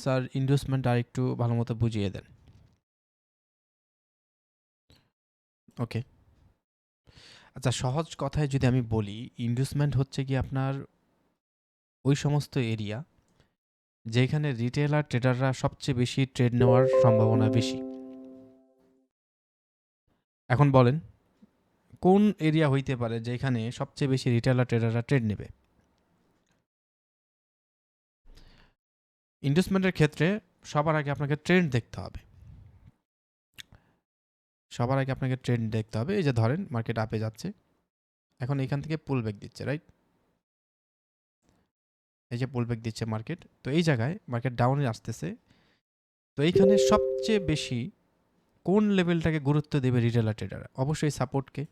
Sir investment আরেকটু ভালো মতো বুঝিয়ে দেন। ওকে। আচ্ছা, সহজ কথায় যদি আমি বলি, ইনভেস্টমেন্ট হচ্ছে কি আপনার ওই সমস্ত এরিয়া যেখানে রিটেল আর ট্রেডাররা সবচেয়ে বেশি ট্রেড নেওয়ার সম্ভাবনা বেশি। এখন বলেন কোন এরিয়া হইতে পারে যেখানে সবচেয়ে বেশি রিটেল আর ট্রেডাররা ট্রেড নেবে? ইনভেস্টমেন্টের ক্ষেত্রে সবার আগে আপনাকে ট্রেন্ড দেখতে হবে। এই যে ধরেন মার্কেট আপে যাচ্ছে, এখন এখান থেকে পুল ব্যাক দিচ্ছে, রাইট? এই যে পুল ব্যাক দিচ্ছে মার্কেট, তো এই জায়গায় মার্কেট ডাউনে আসতেছে। তো এইখানে সবচেয়ে বেশি কোন লেভেলটাকে গুরুত্ব দেবে রিটেল আর ট্রেডাররা? অবশ্যই সাপোর্টকে।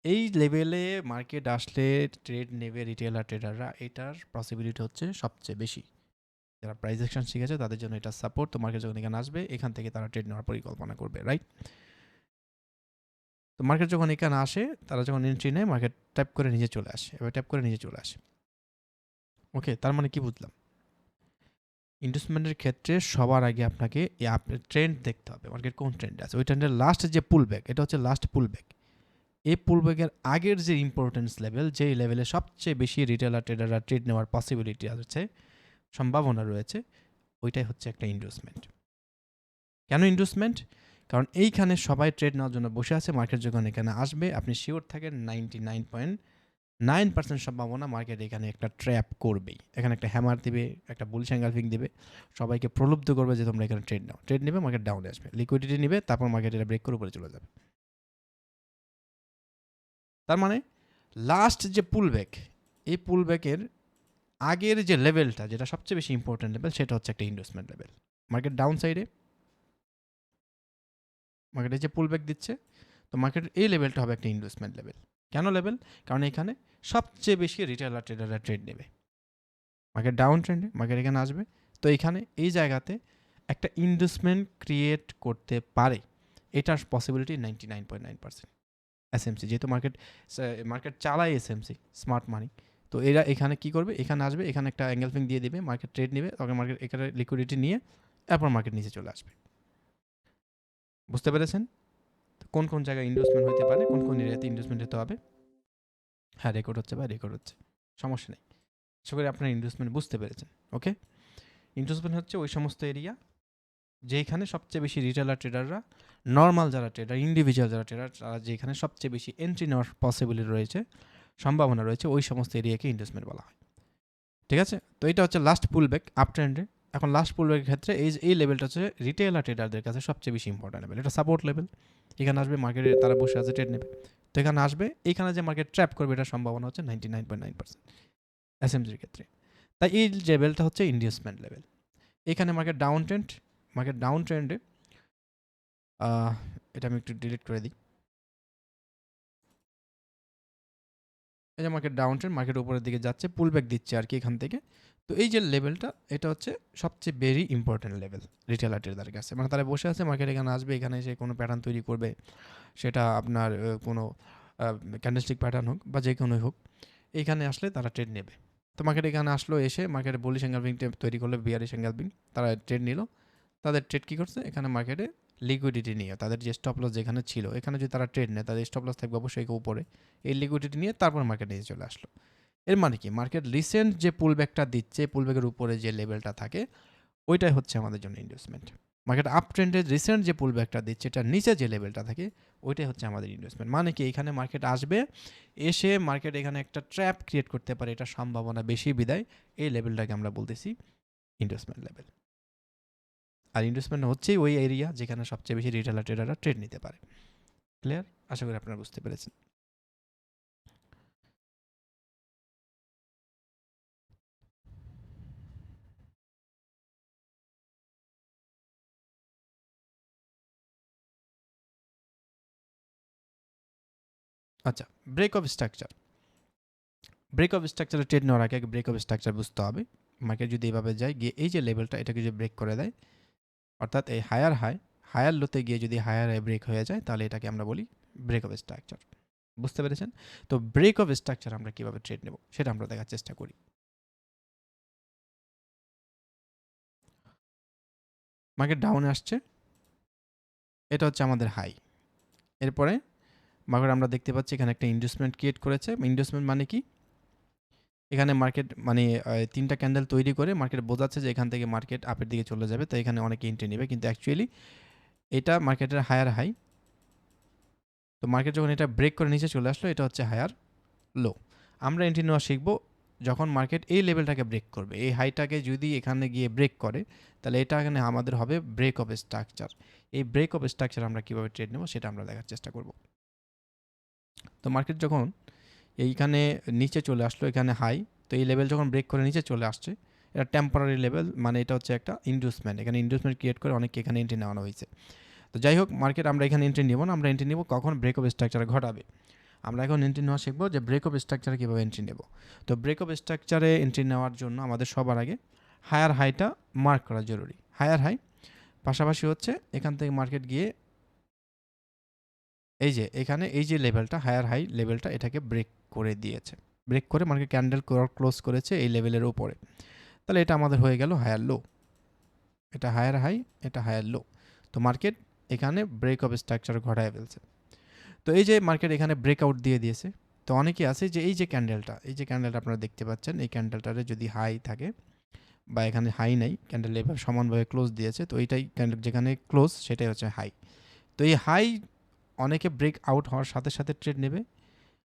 এই লেভেলে মার্কেট আসলে ট্রেড নেবে রিটেল আর ট্রেডাররা, এটার পসিবিলিটি হচ্ছে সবচেয়ে বেশি। যারা প্রাইস অ্যাকশন শিখেছে তাদের জন্য এটা সাপোর্ট। তো মার্কেট যখন এখানে আসবে, এখান থেকে তারা ট্রেড নেওয়ার পরিকল্পনা করবে, রাইট? তো মার্কেট যখন এখানে আসে, তারা যখন এন্ট্রি নেয়, মার্কেট ট্যাপ করে নিচে চলে আসে, এবার ট্যাপ করে নিচে চলে আসে। ওকে, তার মানে কি বুঝলাম? ইনভেস্টমেন্টের ক্ষেত্রে সবার আগে আপনাকে ট্রেন্ড দেখতে হবে, মার্কেট কোন ট্রেন্ডে আছে। ওই ট্রেন্ডের লাস্ট যে পুল ব্যাক, এটা হচ্ছে লাস্ট পুল ব্যাক। এই পুল ব্যাকের আগের যে ইম্পর্টেন্স লেভেল, যেই লেভেলে সবচেয়ে বেশি রিটেলার ট্রেডাররা ট্রেড নেওয়ার পসিবিলিটি আছে, সম্ভাবনা রয়েছে, ওইটাই হচ্ছে একটা ইনভেস্টমেন্ট। কেন ইনভেস্টমেন্ট? কারণ এইখানে সবাই ট্রেড নেওয়ার জন্য বসে আছে। মার্কেট যখন এখানে আসবে, আপনি শিওর থাকেন 99.9% সম্ভাবনা মার্কেট এখানে একটা ট্র্যাপ করবেই। এখানে একটা হ্যামার দিবে, একটা বুলিশ এঙ্গালফিং দিবে, সবাইকে প্রলুব্ধ করবে যে তোমরা এখানে ট্রেড নাও। ট্রেড নেবে, মার্কেট ডাউনে আসবে, লিকুইডিটি নেবে, তারপর মার্কেট এটা ব্রেক করে উপরে চলে যাবে। তার মানে লাস্ট যে পুল ব্যাক, এই পুল ব্যাকের আগের যে লেভেলটা, যেটা সবচেয়ে বেশি ইম্পর্টেন্ট লেভেল, সেটা হচ্ছে একটা ইনভেস্টমেন্ট লেভেল। মার্কেট ডাউন সাইডে, মার্কেটে যে পুল ব্যাক দিচ্ছে, তো মার্কেটের এই লেভেলটা হবে একটা ইনভেস্টমেন্ট লেভেল। কেন লেভেল? কারণ এখানে সবচেয়ে বেশি রিটেলার ট্রেডাররা ট্রেড নেবে। মার্কেট ডাউন ট্রেন্ডে, মার্কেট এখানে আসবে, তো এখানে এই জায়গাতে একটা ইনভেস্টমেন্ট ক্রিয়েট করতে পারে, এটার পসিবিলিটি 99.9%। এসএমসি যেহেতু মার্কেট চালায়, এসএমসি স্মার্ট মানি, তো এরা এখানে কি করবে, এখানে আসবে, এখানে একটা অ্যাঙ্গেলফিং দিয়ে দেবে, মার্কেট ট্রেড নেবে, তখন মার্কেট এখানে লিকুইডিটি নিয়ে এরপর মার্কেট নিচে চলে আসবে। বুঝতে পেরেছেন কোন কোন জায়গায় ইনভেস্টমেন্ট হতে পারে, কোন কোন এরিয়াতে ইনভেস্টমেন্ট হতে হবে? হ্যাঁ, রেকর্ড হচ্ছে বা রেকর্ড হচ্ছে, সমস্যা নেই। আশা করি আপনার ইনভেস্টমেন্ট বুঝতে পেরেছেন। ওকে, ইনভেস্টমেন্ট হচ্ছে ওই সমস্ত এরিয়া যেখানে সবচেয়ে বেশি রিটেলার ট্রেডাররা, নর্মাল যারা ট্রেডার, ইন্ডিভিজুয়াল যারা ট্রেডার, তারা যেখানে সবচেয়ে বেশি এন্ট্রি নেওয়ার পসিবিলিটি রয়েছে, সম্ভাবনা রয়েছে, ওই সমস্ত এরিয়াকে ইনভেস্টমেন্ট বলা হয়। ঠিক আছে, তো এটা হচ্ছে লাস্ট পুল ব্যাক আপ ট্রেন্ডে। এখন লাস্ট পুল ব্যাকের ক্ষেত্রে এই লেভেলটা হচ্ছে রিটেলার ট্রেডারদের কাছে সবচেয়ে বেশি ইম্পর্টেন্ট লেভেল। এটা সাপোর্ট লেভেল। এখানে আসবে, মার্কেটে তারা বসে আছে, ট্রেড নেবে, তো এখানে আসবে, এখানে যে মার্কেট ট্র্যাপ করবে, এটার সম্ভাবনা হচ্ছে 99.9% এসএমজির ক্ষেত্রে। তাই এই লেভেলটা হচ্ছে ইনভেস্টমেন্ট লেভেল। এখানে মার্কেট ডাউন ট্রেন্ডে, এটা আমি একটু ডিলিট করে দিই। এই যে মার্কেট ডাউন ট্রেন্ড, মার্কেট উপরের দিকে যাচ্ছে, পুল ব্যাক দিচ্ছে আর কি এখান থেকে। তো এই যে লেভেলটা, এটা হচ্ছে সবচেয়ে ভেরি ইম্পর্টেন্ট লেভেল রিটেলার ট্রেডারের কাছে। মানে তারা বসে আছে, মার্কেট এখানে আসবে, এখানে এসে কোনো প্যাটার্ন তৈরি করবে, সেটা আপনার কোনো ক্যান্ডেলস্টিক প্যাটার্ন হোক বা যে কোনোই হোক, এইখানে আসলে তারা ট্রেড নেবে। তো মার্কেট এখানে আসলো, এসে মার্কেটে বুলিশ এঙ্গেলফিং তৈরি করলো, বিয়ারিশ এঙ্গেলফিং, তারা ট্রেড নিল। তাদের ট্রেড কী করছে, এখানে মার্কেটে লিকুইডিটি নিয়ে, তাদের যে স্টপ লস যেখানে ছিল, এখানে যদি তারা ট্রেড নেয়, তাদের স্টপ লস থাকবে অবশ্যই উপরে, এই লিকুইডিটি নিয়ে তারপর মার্কেট নিচে চলে আসলো। এর মানে কি, মার্কেট রিসেন্ট যে পুল ব্যাকটা দিচ্ছে, পুল ব্যাকের উপরে যে লেভেলটা থাকে, ওইটাই হচ্ছে আমাদের জন্য ইনভেস্টমেন্ট। মার্কেট আপ ট্রেন্ডের রিসেন্ট যে পুল ব্যাকটা দিচ্ছে, এটার নিচে যে লেভেলটা থাকে, ওইটাই হচ্ছে আমাদের ইনভেস্টমেন্ট। মানে কি, এখানে মার্কেট আসবে, এসে মার্কেট এখানে একটা ট্র্যাপ ক্রিয়েট করতে পারে, এটা সম্ভাবনা বেশি বিদায় এই লেভেলটাকে আমরা বলতেছি ইনভেস্টমেন্ট লেভেল। আর ইনভেস্টমেন্ট হচ্ছেই ওই এরিয়া যেখানে সবচেয়ে বেশি রিটেলার ট্রেডাররা ট্রেড নিতে পারে। ক্লিয়ার? আশা করি আপনারা বুঝতে পেরেছেন। আচ্ছা, break of structure. Break of স্ট্রাকচারে ট্রেড নেওয়ার আগে ব্রেক অফ স্ট্রাকচার বুঝতে হবে। মার্কেট যদি এভাবে যায়, গিয়ে এই যে লেভেলটা, এটাকে যদি ব্রেক করে দেয়, অর্থাৎ এই হায়ার লোতে গিয়ে যদি হায়ার হাই ব্রেক হয়ে যায়, তাহলে এটাকে আমরা বলি ব্রেক অফ স্ট্রাকচার। বুঝতে পেরেছেন? তো ব্রেক অফ স্ট্রাকচার আমরা কীভাবে ট্রেড নেব, সেটা আমরা দেখার চেষ্টা করি। মার্কেট ডাউনে আসছে, এটা হচ্ছে আমাদের হাই। এরপরে মার্কেট আমরা দেখতে পাচ্ছি এখানে একটা ইন্ডাসমেন্ট ক্রিয়েট করেছে। ইন্ডাসমেন্ট মানে কি, এখানে মার্কেট মানে 3টা ক্যান্ডেল তৈরি করে মার্কেট বোঝাচ্ছে যে এখান থেকে মার্কেট আপের দিকে চলে যাবে, তো এখানে অনেকে এন্ট্রি নেবে, কিন্তু অ্যাকচুয়ালি এটা মার্কেটের হায়ার হাই। তো মার্কেট যখন এটা ব্রেক করে নিচে চলে আসলো, এটা হচ্ছে হায়ার লো। আমরা এন্ট্রি নেওয়া শিখবো যখন মার্কেট এই লেভেলটাকে ব্রেক করবে, এই হাইটাকে যদি এখানে গিয়ে ব্রেক করে, তাহলে এটা এখানে আমাদের হবে ব্রেক অফ স্ট্রাকচার। এই ব্রেক অফ স্ট্রাকচার আমরা কীভাবে ট্রেড নেবো সেটা আমরা দেখার চেষ্টা করব। তো মার্কেট যখন এইখানে নিচে চলে আসলো, এখানে হাই, তো এই লেভেল যখন ব্রেক করে নিচে চলে আসছে, এটা টেম্পোরারি লেভেল, মানে এটা হচ্ছে একটা ইন্ডুসমেন্ট। এখানে ইন্ডুসমেন্ট ক্রিয়েট করে অনেকে এখানে এন্ট্রি নেওয়ানো হয়েছে। তো যাই হোক, মার্কেট আমরা এখানে এন্ট্রি নেব না, আমরা এন্ট্রি নেব কখন ব্রেক অফ স্ট্রাকচার ঘটাবে। আমরা এখন এন্ট্রি নেওয়া শিখবো যে ব্রেক অফ স্ট্রাকচারে কীভাবে এন্ট্রি নেব। তো ব্রেক অফ স্ট্রাকচারে এন্ট্রি নেওয়ার জন্য আমাদের সবার আগে হায়ার হাইটা মার্ক করা জরুরি। হায়ার হাই পাশাপাশি হচ্ছে এখান থেকে মার্কেট গিয়ে এই যে এখানে এই যে লেভেলটা হায়ার হাই লেভেলটা, এটাকে ব্রেক করে দিয়েছে। ব্রেক করে মার্কেট ক্যান্ডেল ক্লোজ করেছে এই লেভেলের উপরে, তাহলে এটা আমাদের হয়ে গেল হায়ার লো। এটা হায়ার হাই, এটা হায়ার লো। তো মার্কেট এখানে ব্রেক অফ স্ট্রাকচার ঘটায় ফেলছে। তো এই যে মার্কেট এখানে ব্রেকআউট দিয়ে দিয়েছে। তো অনেকে আছে যে এই যে ক্যান্ডেলটা আপনারা দেখতে পাচ্ছেন, এই ক্যান্ডেলটারে যদি হাই থাকে বা এখানে হাই নাই, ক্যান্ডেল এভাবে সমানভাবে ক্লোজ দিয়েছে, তো এইটাই ক্যান্ডেল যেখানে ক্লোজ সেটাই হচ্ছে হাই। তো এই হাই অনেকে ব্রেক আউট হওয়ার সাথে সাথে ট্রেড নেবে,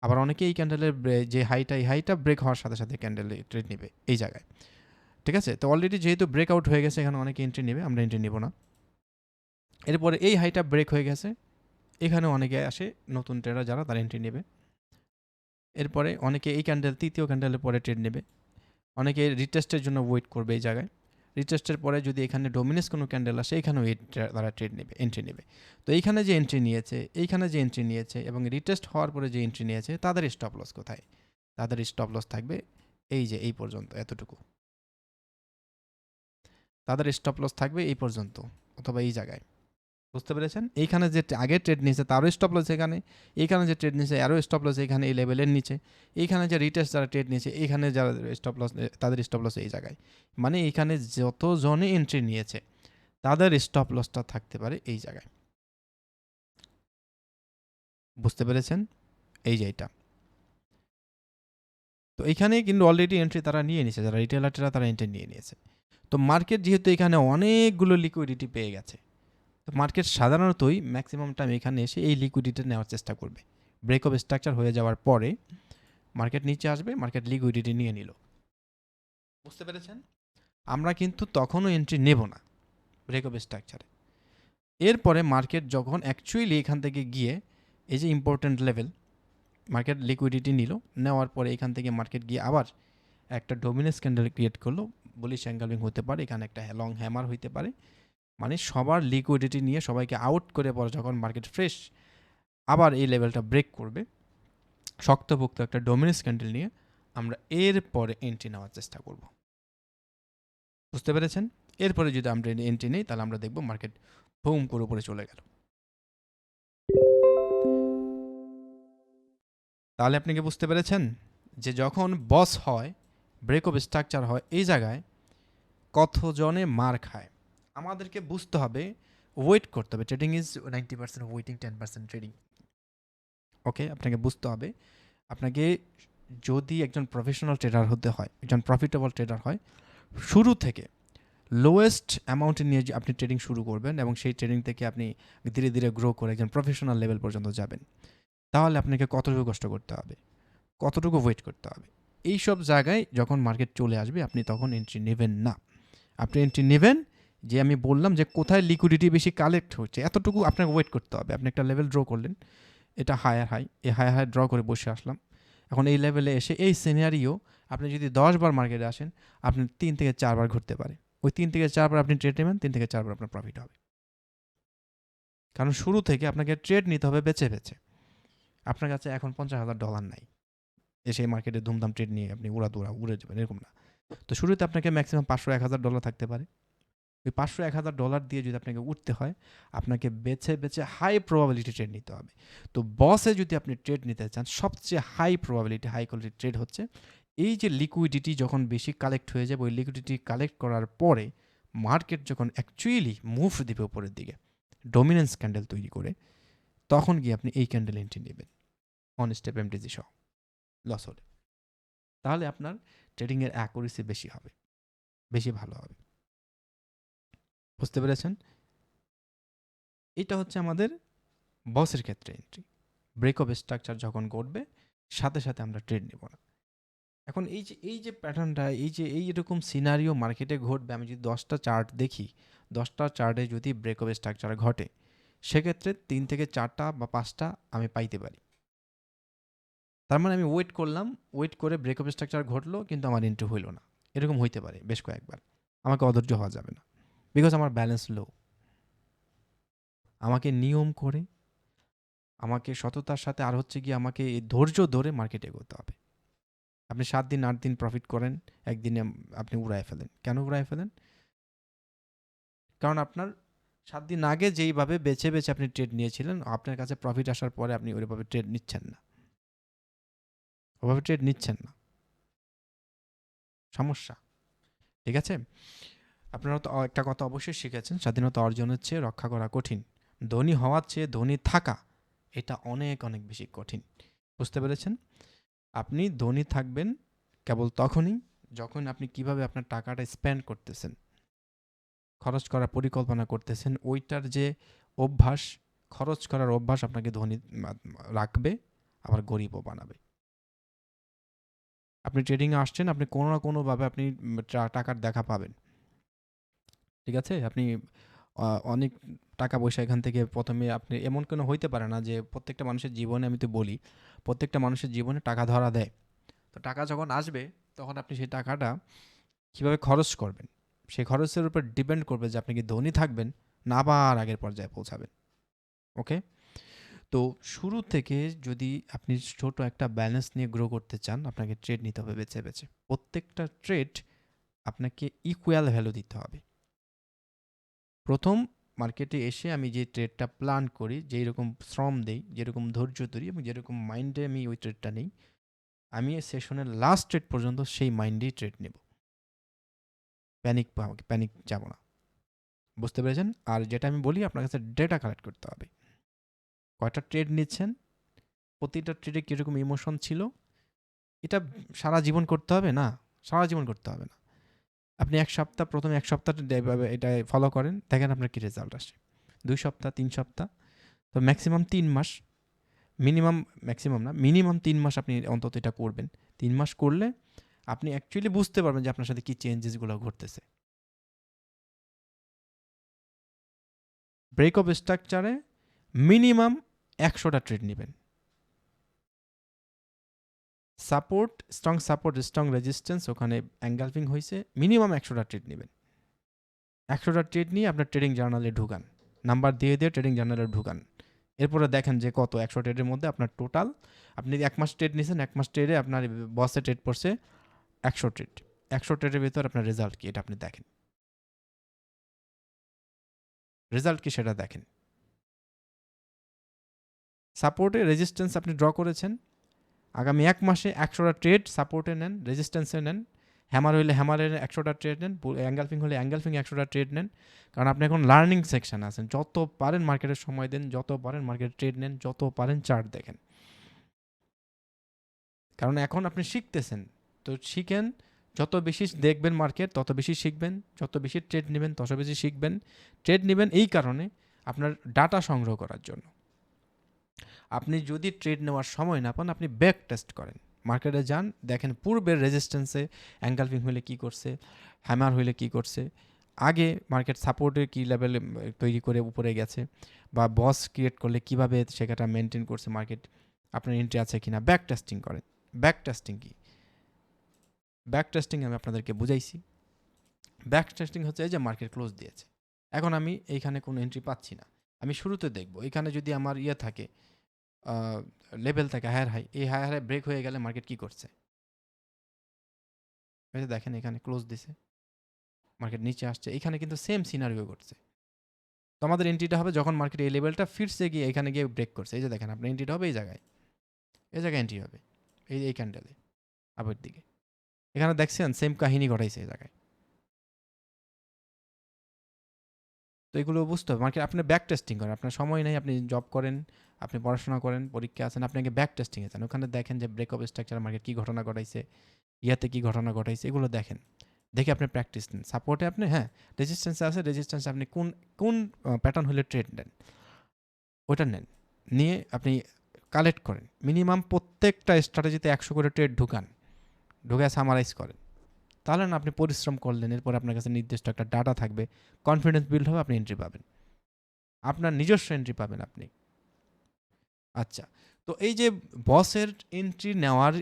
আবার অনেকে এই ক্যান্ডেলের যে হাইটা ব্রেক হওয়ার সাথে সাথে ক্যান্ডেলে ট্রেড নেবে এই জায়গায়। ঠিক আছে, তো অলরেডি যেহেতু ব্রেকআউট হয়ে গেছে, এখানে অনেকে এন্ট্রি নেবে, আমরা এন্ট্রি নেব না। এরপরে এই হাইটা ব্রেক হয়ে গেছে, এখানে অনেকে আসে নতুন ট্রেডার যারা, তারা এন্ট্রি নেবে। এরপরে অনেকে এই ক্যান্ডেল তৃতীয় ক্যান্ডেলের পরে ট্রেড নেবে, অনেকে রিটেস্টের জন্য ওয়েট করবে এই জায়গায়। রিটেস্টের পরে যদি এখানে ডোমিনেন্স কোনো ক্যান্ডেল আসে, এখানেও তারা ট্রেড নেবে, এন্ট্রি নেবে। তো এইখানে যে এন্ট্রি নিয়েছে, এইখানে যে এন্ট্রি নিয়েছে এবং রিটেস্ট হওয়ার পরে যে এন্ট্রি নিয়েছে, তাদের স্টপ লস কোথায়? তাদের স্টপ লস থাকবে এই যে এই পর্যন্ত, এতটুকু। তাদের স্টপ লস থাকবে এই পর্যন্ত অথবা এই জায়গায়। বুঝতে পেরেছেন? এইখানে যে আগে ট্রেড নিয়েছে তারও স্টপ লস এখানে, এইখানে যে ট্রেড নিয়েছে আরও স্টপ লস এখানে এই লেভেলের নিচে, এইখানে যে রিটেস্ট যারা ট্রেড নিয়েছে এইখানে যারা স্টপ লস, তাদের স্টপ লস এই জায়গায়। মানে এইখানে যত জনে এন্ট্রি নিয়েছে তাদের স্টপ লসটা থাকতে পারে এই জায়গায়। বুঝতে পেরেছেন? এই যে এটা। তো এইখানে কিন্তু অলরেডি এন্ট্রি তারা নিয়ে নিয়েছে, যারা রিটেলাররা তারা এন্ট্রি নিয়ে নিয়েছে। তো মার্কেট যেহেতু এখানে অনেকগুলো লিকুইডিটি পেয়ে গেছে, তো মার্কেট সাধারণতই ম্যাক্সিমাম টাইম এখানে এসে এই লিকুইডিটি নেওয়ার চেষ্টা করবে। ব্রেক অফ স্ট্রাকচার হয়ে যাওয়ার পরে মার্কেট নিচে আসবে, মার্কেট লিকুইডিটি নিয়ে নিল। বুঝতে পেরেছেন? আমরা কিন্তু তখনও এন্ট্রি নেব না ব্রেক অফ স্ট্রাকচারে। এরপরে মার্কেট যখন অ্যাকচুয়ালি এখান থেকে গিয়ে এই যে ইম্পর্টেন্ট লেভেল, মার্কেট লিকুইডিটি নিল, নেওয়ার পরে এখান থেকে মার্কেট গিয়ে আবার একটা ডোমিনেন্স ক্যান্ডেল ক্রিয়েট করলো, বুলিশ অ্যাঙ্গেলিং হতে পারে, এখানে একটা লং হ্যামার হইতে পারে, মানে সবার লিকুইডিটি নিয়ে সবাইকে আউট করে পরে যখন মার্কেট ফ্রেশ আবার এই লেভেলটা ব্রেক করবে, শক্তপোক্ত একটা ডোমিনেন্স ক্যান্ডেল নিয়ে আমরা এরপরে এন্ট্রি নেওয়ার চেষ্টা করব। বুঝতে পেরেছেন? এরপরে যদি আমরা এন্ট্রি নেই, তাহলে আমরা দেখব মার্কেট বুম করে উপরে চলে গেল। তাহলে আপনি কি বুঝতে পেরেছেন যে যখন বস হয়, ব্রেক অফ স্ট্রাকচার হয়, এই জায়গায় কতজনে মার খায়? আমাদেরকে বুঝতে হবে, ওয়েট করতে হবে। Trading is 90% waiting, 10% trading. Okay, আপনাকে বুঝতে হবে, আপনাকে যদি একজন প্রফেশনাল ট্রেডার হতে হয়, একজন প্রফিটেবল ট্রেডার হয়, শুরু থেকে লোয়েস্ট অ্যামাউন্টে নিয়ে আপনি ট্রেডিং শুরু করবেন এবং সেই ট্রেডিং থেকে আপনি ধীরে ধীরে গ্রো করে একজন প্রফেশনাল লেভেল পর্যন্ত যাবেন। তাহলে আপনাকে কতটুকু কষ্ট করতে হবে, কতটুকু ওয়েট করতে হবে। এই সব জায়গায় যখন মার্কেট চলে আসবে, আপনি তখন এন্ট্রি নেবেন না। আপনি এন্ট্রি নেবেন যে আমি বললাম যে কোথায় লিকুইডিটি বেশি কালেক্ট হচ্ছে, এতটুকু আপনাকে ওয়েট করতে হবে। আপনি একটা লেভেল ড্র করলেন, এটা হায়ার হাই, এই হায়ার হাই ড্র করে বসে আসলাম। এখন এই লেভেলে এসে এই সিনারিও আপনি যদি 10 বার মার্কেটে আসেন, আপনি 3 থেকে 4 বার ঘুরতে পারে। ওই 3 থেকে 4 বার আপনি ট্রেড নেবেন, 3 থেকে 4 বার আপনার প্রফিট হবে। কারণ শুরু থেকে আপনাকে ট্রেড নিতে হবে বেছে বেছে। আপনার কাছে এখন $50,000 নাই, এসে মার্কেটে ধুমধাম ট্রেড নিয়ে আপনি উড়ে যাবেন, এরকম না। তো শুরুতে আপনাকে ম্যাক্সিমাম $500-1,000 থাকতে পারে। ওই $500-1,000 দিয়ে যদি আপনাকে উঠতে হয়, আপনাকে বেছে বেছে হাই প্রবাবিলিটি ট্রেড নিতে হবে। তো বসে যদি আপনি ট্রেড নিতে চান, সবচেয়ে high probability high quality trade হচ্ছে এই যে লিকুইডিটি যখন বেশি কালেক্ট হয়ে যাবে, ওই লিকুইডিটি কালেক্ট করার পরে মার্কেট যখন অ্যাকচুয়ালি মুভ দিবে উপরের দিকে, ডমিনেন্স ক্যান্ডেল তৈরি করে, তখন গিয়ে আপনি এই ক্যান্ডেল এন্ট্রি নেবেন অন স্টেপ এমটিজি সহ লস হলে। তাহলে আপনার ট্রেডিংয়ের অ্যাকুরেসি বেশি হবে, বেশি ভালো হবে। বুঝতে পেরেছেন? এটা হচ্ছে আমাদের বসের ক্ষেত্রে এন্ট্রি। ব্রেক অফ স্ট্রাকচার যখন ঘটবে, সাথে সাথে আমরা ট্রেড নেব না। এখন এই যে প্যাটার্নটা, এইরকম সিনারিও মার্কেটে ঘটবে, আমি যদি 10টা চার্ট দেখি, 10টা চার্টে যদি ব্রেক অফ স্ট্রাকচার ঘটে, সেক্ষেত্রে 3 থেকে 4টা বা 5টা আমি পাইতে পারি। তার মানে আমি ওয়েট করলাম, ওয়েট করে ব্রেক অফ স্ট্রাকচার ঘটলো, কিন্তু আমার এন্ট্রি হইল না। এরকম হইতে পারে বেশ কয়েকবার। আমাকে অধৈর্য হওয়া যাবে না, বিকজ আমার ব্যালেন্স লো। আমাকে নিয়ম করে, আমাকে সততার সাথে, আর হচ্ছে গিয়ে আমাকে এই ধৈর্য ধরে মার্কেটে এগোতে হবে। আপনি 7 দিন 8 দিন প্রফিট করেন, একদিনে আপনি উড়ায় ফেলেন। কেন উড়ায় ফেলেন? কারণ আপনার 7 দিন আগে যেইভাবে বেছে বেছে আপনি ট্রেড নিয়েছিলেন, আপনার কাছে প্রফিট আসার পরে আপনি ওইভাবে ট্রেড নিচ্ছেন না, ওভাবে ট্রেড নিচ্ছেন না, সমস্যা। ঠিক আছে? আপনারা তো একটা কথা অবশ্যই শিখেছেন, স্বাধীনতা অর্জনের চেয়ে রক্ষা করা কঠিন। ধনী হওয়ার চেয়ে ধনী থাকা, এটা অনেক অনেক বেশি কঠিন। বুঝতে পেরেছেন? আপনি ধনী থাকবেন কেবল তখনই যখন আপনি কিভাবে আপনার টাকাটা স্পেন্ড করতেছেন, খরচ করার পরিকল্পনা করতেছেন, ওইটার যে অভ্যাস, খরচ করার অভ্যাস আপনাকে ধনী রাখবে, আবার গরিবও বানাবে। আপনি ট্রেডিংয়ে আসছেন, আপনি কোনো না কোনোভাবে আপনি টাকার দেখা পাবেন। ঠিক আছে? আপনি অনেক টাকা পয়সা এখান থেকে প্রথমে আপনি, এমন কোনো হইতে পারে না যে প্রত্যেকটা মানুষের জীবনে, আমি তো বলি, প্রত্যেকটা মানুষের জীবনে টাকা ধরা দেয়। তো টাকা যখন আসবে, তখন আপনি সেই টাকাটা কীভাবে খরচ করবেন, সেই খরচের উপর ডিপেন্ড করবে যে আপনি কি ধনী থাকবেন না আবার আগের পর্যায়ে পৌঁছাবেন। ওকে? তো শুরু থেকে যদি আপনি ছোট একটা ব্যালেন্স নিয়ে গ্রো করতে চান, আপনাকে ট্রেড নিতে হবে বেছে বেছে। প্রত্যেকটা ট্রেড আপনাকে ইকুয়াল ভ্যালু দিতে হবে। প্রথম মার্কেটে এসে আমি যে ট্রেডটা প্ল্যান করি, যেই রকম শ্রম দেই, যেরকম ধৈর্য ধরি এবং যেরকম মাইন্ডে আমি ওই ট্রেডটা নেই, আমি সেশনের লাস্ট ট্রেড পর্যন্ত সেই মাইন্ডেই ট্রেড নেব। প্যানিক যাব না। বুঝতে পেরেছেন? আর যেটা আমি বলি, আপনার কাছে ডেটা কালেক্ট করতে হবে। কয়টা ট্রেড নিচ্ছেন, প্রতিটা ট্রেডে কীরকম ইমোশন ছিল, এটা সারা জীবন করতে হবে না, সারা জীবন করতে হবে না। আপনি প্রথম 1 সপ্তাহ এটা ফলো করেন, দেখেন আপনার কী রেজাল্ট আসে। 2 সপ্তাহ, 3 সপ্তাহ, তো ম্যাক্সিমাম 3 মাস, মিনিমাম 3 মাস আপনি অন্তত এটা করবেন। 3 মাস করলে আপনি অ্যাকচুয়ালি বুঝতে পারবেন যে আপনার সাথে কী চেঞ্জেসগুলো ঘটতেছে। ব্রেক অফ স্ট্রাকচারে মিনিমাম 100টা ট্রেড নেবেন। স্ট্রং সাপোর্ট, স্ট্রং রেজিস্ট্যান্স, ওখানে এনগালফিং হয়েছে, মিনিমাম 100টা ট্রেড নেবেন। 100টা ট্রেড নিয়ে আপনার ট্রেডিং জার্নালে ঢুকান, নাম্বার দিয়ে দিয়ে ট্রেডিং জার্নালে ঢুকান। এরপরে দেখেন যে কত 100 ট্রেডের মধ্যে আপনার টোটাল, আপনি 1 মাস ট্রেড নিয়েছেন, 1 মাস ট্রেডে আপনার বসে ট্রেড পড়ছে 100 ট্রেড। 100 ট্রেডের ভিতর আপনার রেজাল্ট কি, এটা আপনি দেখেন। রেজাল্ট কি সেটা দেখেন। সাপোর্টে রেজিস্ট্যান্স আপনি ড্র করেছেন, আগামী 1 মাসে 100টা ট্রেড সাপোর্টে নেন, রেজিস্ট্যান্সে নেন। হ্যামার হইলে হ্যামারের 100টা ট্রেড নেন, অ্যাঙ্গেলফিং হলে অ্যাঙ্গেলফিং 100টা ট্রেড নেন। কারণ আপনি এখন লার্নিং সেকশন আছেন, যত পারেন মার্কেটের সময় দেন, যত পারেন মার্কেট ট্রেড নেন, যত পারেন চার্ট দেখেন। কারণ এখন আপনি শিখতেছেন, তো শিখেন। যত বেশি দেখবেন মার্কেট, তত বেশি শিখবেন। যত বেশি ট্রেড নেবেন, তত বেশি শিখবেন। ট্রেড নেবেন এই কারণে, আপনার ডাটা সংগ্রহ করার জন্য। আপনি যদি ট্রেড নেওয়ার সময় না পান, আপনি ব্যাক টেস্ট করেন, মার্কেটে যান, দেখেন পূর্বের রেজিস্ট্যান্সে অ্যাঙ্গেলফিং হলে কী করছে, হ্যামার হইলে কী করছে, আগে মার্কেট সাপোর্টে কী লেভেলে তৈরি করে উপরে গেছে, বা বস ক্রিয়েট করলে কীভাবে সেটা মেনটেন করছে মার্কেট, আপনার এন্ট্রি আছে কিনা, ব্যাক টেস্টিং করেন। ব্যাক টেস্টিং কি? ব্যাক টেস্টিং আমি আপনাদেরকে বুঝাইছি। ব্যাক টেস্টিং হচ্ছে এই যে মার্কেট ক্লোজ দিয়েছে, এখন আমি এইখানে কোনো এন্ট্রি পাচ্ছি না, আমি শুরুতে দেখব এখানে যদি আমার থাকে, লেভেল থাকে হায়ার হাই, এই হায়ার হাই ব্রেক হয়ে গেলে মার্কেট কি করছে। এই যে দেখেন এখানে ক্লোজ দিছে, মার্কেট নিচে আসছে, এখানে কিন্তু সেম সিনারিও ঘটছে। তো আমাদের এন্ট্রিটা হবে যখন মার্কেট এই লেভেলটা ফিরছে গিয়ে এখানে গিয়ে ব্রেক করছে। এই যে দেখেন আপনার এন্ট্রিটা হবে এই জায়গায় এন্ট্রি হবে এই ক্যান্ডেলে আবার দিকে। এখানে দেখছেন সেম কাহিনী ঘটাইছে এই জায়গায়। তো এগুলো বুঝতে হবে। মার্কেট আপনি ব্যাক টেস্টিং করেন, আপনার সময় নেই, আপনি জব করেন, আপনি পড়াশোনা করেন, পরীক্ষা আছেন, আপনাকে ব্যাক টেস্টিংয়ে যান, ওখানে দেখেন যে ব্রেক অফ স্ট্রাকচার মার্কেট কী ঘটনা ঘটাইছে, ইয়াতে কী ঘটনা ঘটাইছে, এগুলো দেখেন, দেখে আপনি প্র্যাকটিস নেন। সাপোর্টে আপনি রেজিস্ট্যান্সে আছে, রেজিস্ট্যান্সে আপনি কোন কোন প্যাটার্ন হলে ট্রেড নেন, ওটা নেন, নিয়ে আপনি কালেক্ট করেন। মিনিমাম প্রত্যেকটা স্ট্র্যাটেজিতে 100 করে ট্রেড ঢুকান, ঢুকে সামারাইজ করেন। তাহলে না আপনি পরিশ্রম করলেন, এরপর আপনার কাছে নির্দিষ্ট একটা ডাটা থাকবে, কনফিডেন্স বিল্ড হবে, আপনি এন্ট্রি পাবেন, আপনার নিজস্ব এন্ট্রি পাবেন আপনি। আচ্ছা, তো এই যে বসের এন্ট্রি নেওয়ার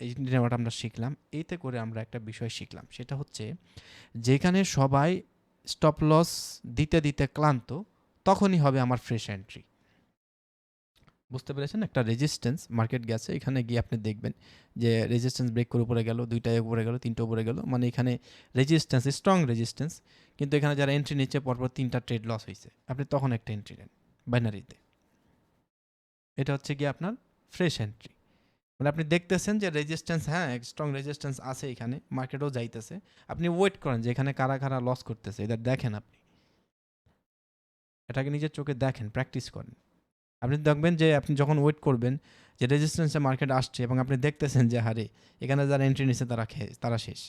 এন্ট্রি নেওয়াটা আমরা শিখলাম, এতে করে আমরা একটা বিষয় শিখলাম, সেটা হচ্ছে যেখানে সবাই স্টপ লস দিতে দিতে ক্লান্ত, তখনই হবে আমার ফ্রেশ এন্ট্রি। বুঝতে পেরেছেন? একটা রেজিস্ট্যান্স মার্কেট গেছে, এখানে গিয়ে আপনি দেখবেন যে রেজিস্ট্যান্স ব্রেক করে উপরে গেল, 2টায় উপরে গেল, 3টে উপরে গেল, মানে এখানে রেজিস্ট্যান্স স্ট্রং রেজিস্ট্যান্স, কিন্তু এখানে যারা এন্ট্রি নিচ্ছে পরপর 3টা ট্রেড লস হয়েছে, আপনি তখন একটা এন্ট্রি নেন বাইনারিতে। এটা হচ্ছে গিয়ে আপনার ফ্রেশ এন্ট্রি। মানে আপনি দেখতেছেন যে রেজিস্ট্যান্স, স্ট্রং রেজিস্ট্যান্স আছে এখানে, মার্কেটও যাইতেছে, আপনি ওয়েট করেন যে এখানে কারা কারা লস করতেছে, এটা দেখেন, আপনি এটাকে নিজের চোখে দেখেন, প্র্যাকটিস করেন। আপনি দেখবেন যে আপনি যখন ওয়েট করবেন যে রেজিস্ট্যান্সে মার্কেট আসছে এবং আপনি দেখতেছেন যে হারে এখানে যারা এন্ট্রি নিচ্ছে তারা শেষ,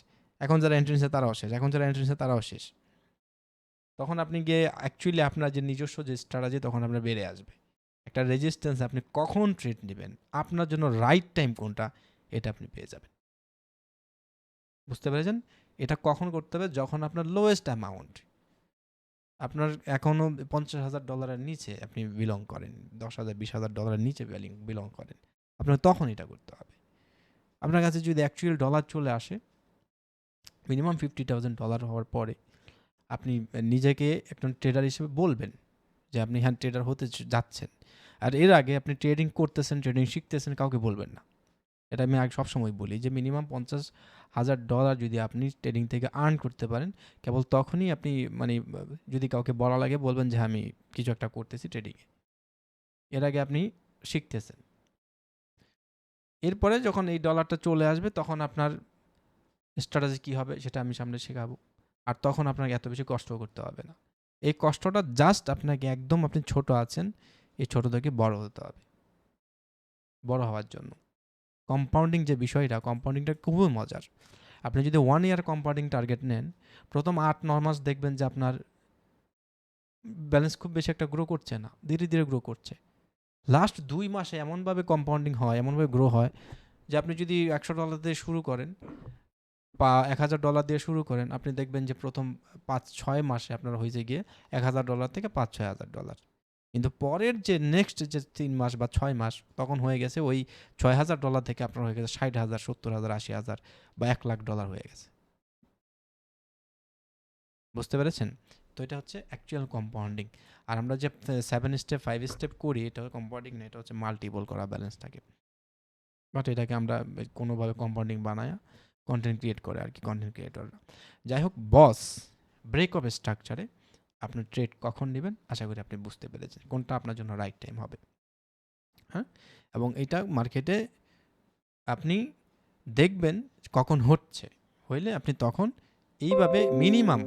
এখন যারা এন্ট্রি নিচ্ছে তারাও শেষ, এখন যারা এন্ট্রি নিচ্ছে তারাও শেষ, তখন আপনি গিয়ে অ্যাকচুয়ালি আপনার যে নিজস্ব যে স্ট্র্যাটেজি তখন আপনার বেড়ে আসবে। একটা রেজিস্ট্যান্স আপনি কখন ট্রেড নেবেন, আপনার জন্য রাইট টাইম কোনটা, এটা আপনি পেয়ে যাবেন। বুঝতে পেরেছেন? এটা কখন করতে হবে? যখন আপনার লোয়েস্ট অ্যামাউন্ট, আপনার এখনও $50,000 নিচে আপনি বিলং করেন, 10,000 $20,000 নিচে বিলং করেন, আপনার তখন এটা করতে হবে। আপনার কাছে যদি অ্যাকচুয়াল ডলার চলে আসে মিনিমাম $50,000 হওয়ার পরে, আপনি নিজেকে একজন ট্রেডার হিসেবে বলবেন যে আপনি ট্রেডার হতে যাচ্ছেন। আর এর আগে আপনি ট্রেডিং করতেছেন, ট্রেডিং শিখতেছেন, কাউকে বলবেন না। এটা আমি আগে সবসময় বলি যে মিনিমাম $50,000 যদি আপনি ট্রেডিং থেকে আর্ন করতে পারেন, কেবল তখনই আপনি মানে যদি কাউকে বলা লাগে বলবেন যে আমি কিছু একটা করতেছি ট্রেডিংয়ে। এর আগে আপনি শিখতেছেন, এরপরে যখন এই ডলারটা চলে আসবে তখন আপনার স্ট্র্যাটেজি কী হবে সেটা আমি সামনে শেখাবো। আর তখন আপনাকে এত বেশি কষ্ট করতে হবে না। এই কষ্টটা জাস্ট আপনাকে একদম, আপনি ছোট আছেন, এই ছোট থেকে বড় হতে হবে, বড় হওয়ার জন্য। কম্পাউন্ডিং যে বিষয়টা, কম্পাউন্ডিংটা খুবই মজার। আপনি যদি 1 ইয়ার কম্পাউন্ডিং টার্গেট নেন, প্রথম 8-9 মাস দেখবেন যে আপনার ব্যালেন্স খুব বেশি একটা গ্রো করছে না, ধীরে ধীরে গ্রো করছে। লাস্ট 2 মাসে এমনভাবে কম্পাউন্ডিং হয়, এমনভাবে গ্রো হয় যে আপনি যদি $100 দিয়ে শুরু করেন বা $1,000 দিয়ে শুরু করেন, আপনি দেখবেন যে প্রথম 5-6 মাসে আপনার হয়েছে গিয়ে $1,000 থেকে $5,000-6,000। কিন্তু পরের যে নেক্সট যে 3 মাস বা 6 মাস, তখন হয়ে গেছে ওই $6,000 থেকে আপনার হয়ে গেছে 60,000, 70,000, 80,000 বা $1,00,000 হয়ে গেছে। বুঝতে পেরেছেন? তো এটা হচ্ছে অ্যাকচুয়াল কম্পাউন্ডিং। আর আমরা যে 7 স্টেপ 5 স্টেপ করি, এটা কম্পাউন্ডিং না, এটা হচ্ছে মাল্টিপল করা ব্যালেন্সটাকে। বাট এটাকে আমরা কোনোভাবে কম্পাউন্ডিং বানায়া কন্টেন্ট ক্রিয়েট করে আর কি, কন্টেন্ট ক্রিয়েটররা। যাই হোক, বস ব্রেক অফ স্ট্রাকচারে আপনি ট্রেড কখন নেবেন আশা করি আপনি বুঝতে পেরেছেন কোনটা আপনার জন্য রাইট টাইম হবে। হ্যাঁ, এবং এটা মার্কেটে আপনি দেখবেন কখন হচ্ছে, হইলে আপনি তখন এইভাবে মিনিমাম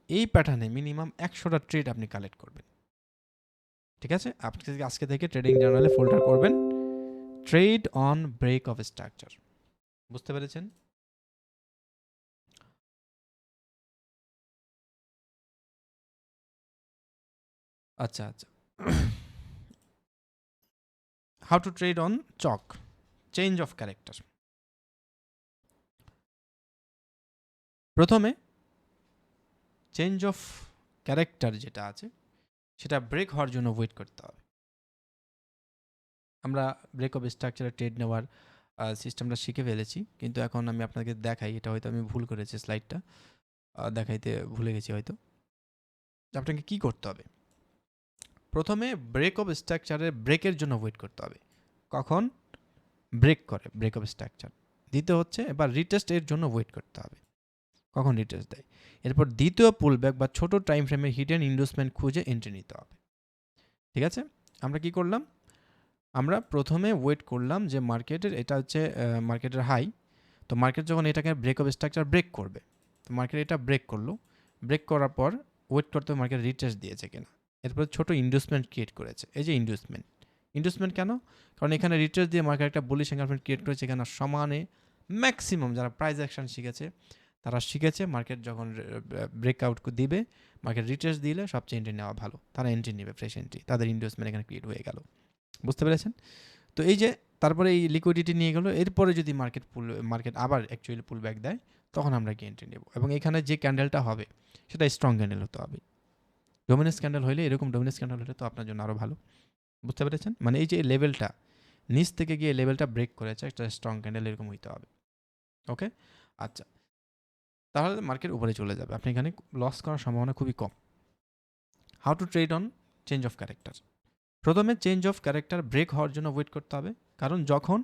এই প্যাটার্নে মিনিমাম 100টা ট্রেড আপনি কালেক্ট করবেন। ঠিক আছে? আপনি আজকে থেকে ট্রেডিং জার্নালে ফোল্ডার করবেন trade on break of structure. বুঝতে পেরেছেন? আচ্ছা আচ্ছা। How to trade on CHoCH, change of character. প্রথমে চেঞ্জ অফ ক্যারেক্টার যেটা আছে সেটা ব্রেক হওয়ার জন্য ওয়েট করতে হবে। আমরা ব্রেক অফ স্ট্রাকচারে ট্রেড নেওয়ার সিস্টেমটা শিখে ফেলেছি, কিন্তু এখন আমি আপনাকে দেখাই, এটা হয়তো আমি ভুল করেছি, স্লাইডটা দেখাইতে ভুলে গেছি হয়তো। আপনাকে কি করতে হবে? প্রথমে ব্রেক অফ স্ট্রাকচারের ব্রেকের জন্য ওয়েট করতে হবে, কখন ব্রেক করে ব্রেক অফ স্ট্রাকচার। দ্বিতীয় হচ্ছে এবার রিটেস্ট এর জন্য ওয়েট করতে হবে, কখন রিটেস্ট দেয়। এরপর দ্বিতীয় পুলব্যাক বা ছোট টাইম ফ্রেমের হিডেন ইন্ডুসমেন্ট খুঁজে এন্ট্রি নিতে হবে। ঠিক আছে? আমরা কি করলাম? আমরা প্রথমে ওয়েট করলাম যে মার্কেটের এটা হচ্ছে মার্কেটের হাই, তো মার্কেট যখন এটাকে ব্রেক অফ স্ট্রাকচার ব্রেক করবে, তো মার্কেট এটা ব্রেক করলো, ব্রেক করার পর ওয়েট করতে হবে মার্কেট রিটেস্ট দিয়েছে কিনা। এরপরে ছোট ইন্ডুসমেন্ট ক্রিয়েট করেছে, এই যে ইন্ডুসমেন্ট কেন? কারণ এখানে রিটেস্ট দিয়ে মার্কেট একটা বুলিশ এনভায়রনমেন্ট ক্রিয়েট করেছে। এখানে সমানে ম্যাক্সিমাম যারা প্রাইস অ্যাকশন শিখেছে তারা শিখেছে মার্কেট যখন ব্রেকআউট দিবে, মার্কেট রিটেস্ট দিলে সবচেয়ে এন্ট্রি নেওয়া ভালো, তারা এন্ট্রি নেবে, ফ্রেশ এন্ট্রি, তাদের ইন্ডুসমেন্ট এখানে ক্রিয়েট হয়ে গেল। বুঝতে পেরেছেন? তো এই যে তারপরে এই লিকুইডিটি নিয়ে গেলো, এরপরে যদি মার্কেট আবার অ্যাকচুয়ালি পুল ব্যাক দেয় তখন আমরা কি এন্ট্রি নেব। এবং এখানে যে ক্যান্ডেলটা হবে সেটা স্ট্রং ক্যান্ডেল হতে হবে। ডোমিনেন্স ক্যান্ডেল হলে, এরকম ডোমিনেন্স ক্যান্ডেল হলে তো আপনার জন্য আরও ভালো। বুঝতে পেরেছেন? মানে এই যে লেভেলটা নিচ থেকে গিয়ে লেভেলটা ব্রেক করেছে, একটা স্ট্রং ক্যান্ডেল এরকম হইতে হবে। ওকে, আচ্ছা, তাহলে মার্কেট উপরে চলে যাবে, আপনি এখানে লস করার সম্ভাবনা খুবই কম। How to trade on change of character? প্রথমে চেঞ্জ অফ ক্যারেক্টার ব্রেক হওয়ার জন্য ওয়েট করতে হবে, কারণ যখন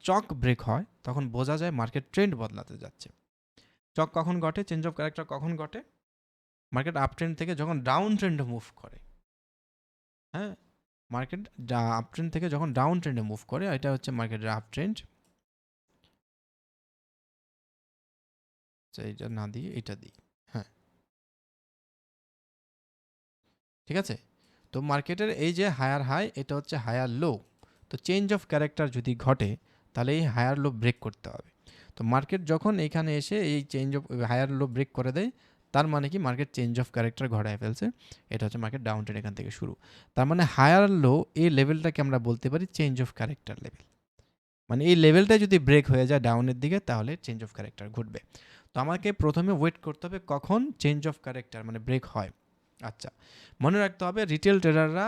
চক ব্রেক হয় তখন বোঝা যায় মার্কেট ট্রেন্ড বদলাতে যাচ্ছে। চক কখন ঘটে, চেঞ্জ অফ ক্যারেক্টার কখন ঘটে? মার্কেট আপ ট্রেন্ড থেকে যখন ডাউন ট্রেন্ডে মুভ করে। হ্যাঁ, মার্কেট আপ ট্রেন্ড থেকে যখন ডাউন ট্রেন্ডে মুভ করে, এটা হচ্ছে মার্কেটের আপ ট্রেন্ড। এইটা না দিয়ে এটা দিই, হ্যাঁ, ঠিক আছে। তো মার্কেটের এই যে হায়ার হাই, এটা হচ্ছে হায়ার লো। তো চেঞ্জ অফ ক্যারেক্টার যদি ঘটে তাহলে এই হায়ার লো ব্রেক করতে হবে। তো মার্কেট যখন এখানে এসে এই change of higher low break করে দেয়, তার মানে কি মার্কেট চেঞ্জ অফ ক্যারেক্টার ঘটায় ফেলছে। এটা হচ্ছে মার্কেট ডাউন ট্রেন্ড এখান থেকে শুরু। তার মানে হায়ার লো এই লেভেলটাকে আমরা বলতে পারি চেঞ্জ অফ ক্যারেক্টার লেভেল। মানে এই লেভেলটা যদি ব্রেক হয়ে যায় ডাউনের দিকে তাহলে চেঞ্জ অফ ক্যারেক্টার ঘটবে। তো আমাকে প্রথমে ওয়েট করতে হবে কখন চেঞ্জ অফ ক্যারেক্টার মানে ব্রেক হয়। আচ্ছা, মনে রাখতে হবে রিটেল ট্রেডাররা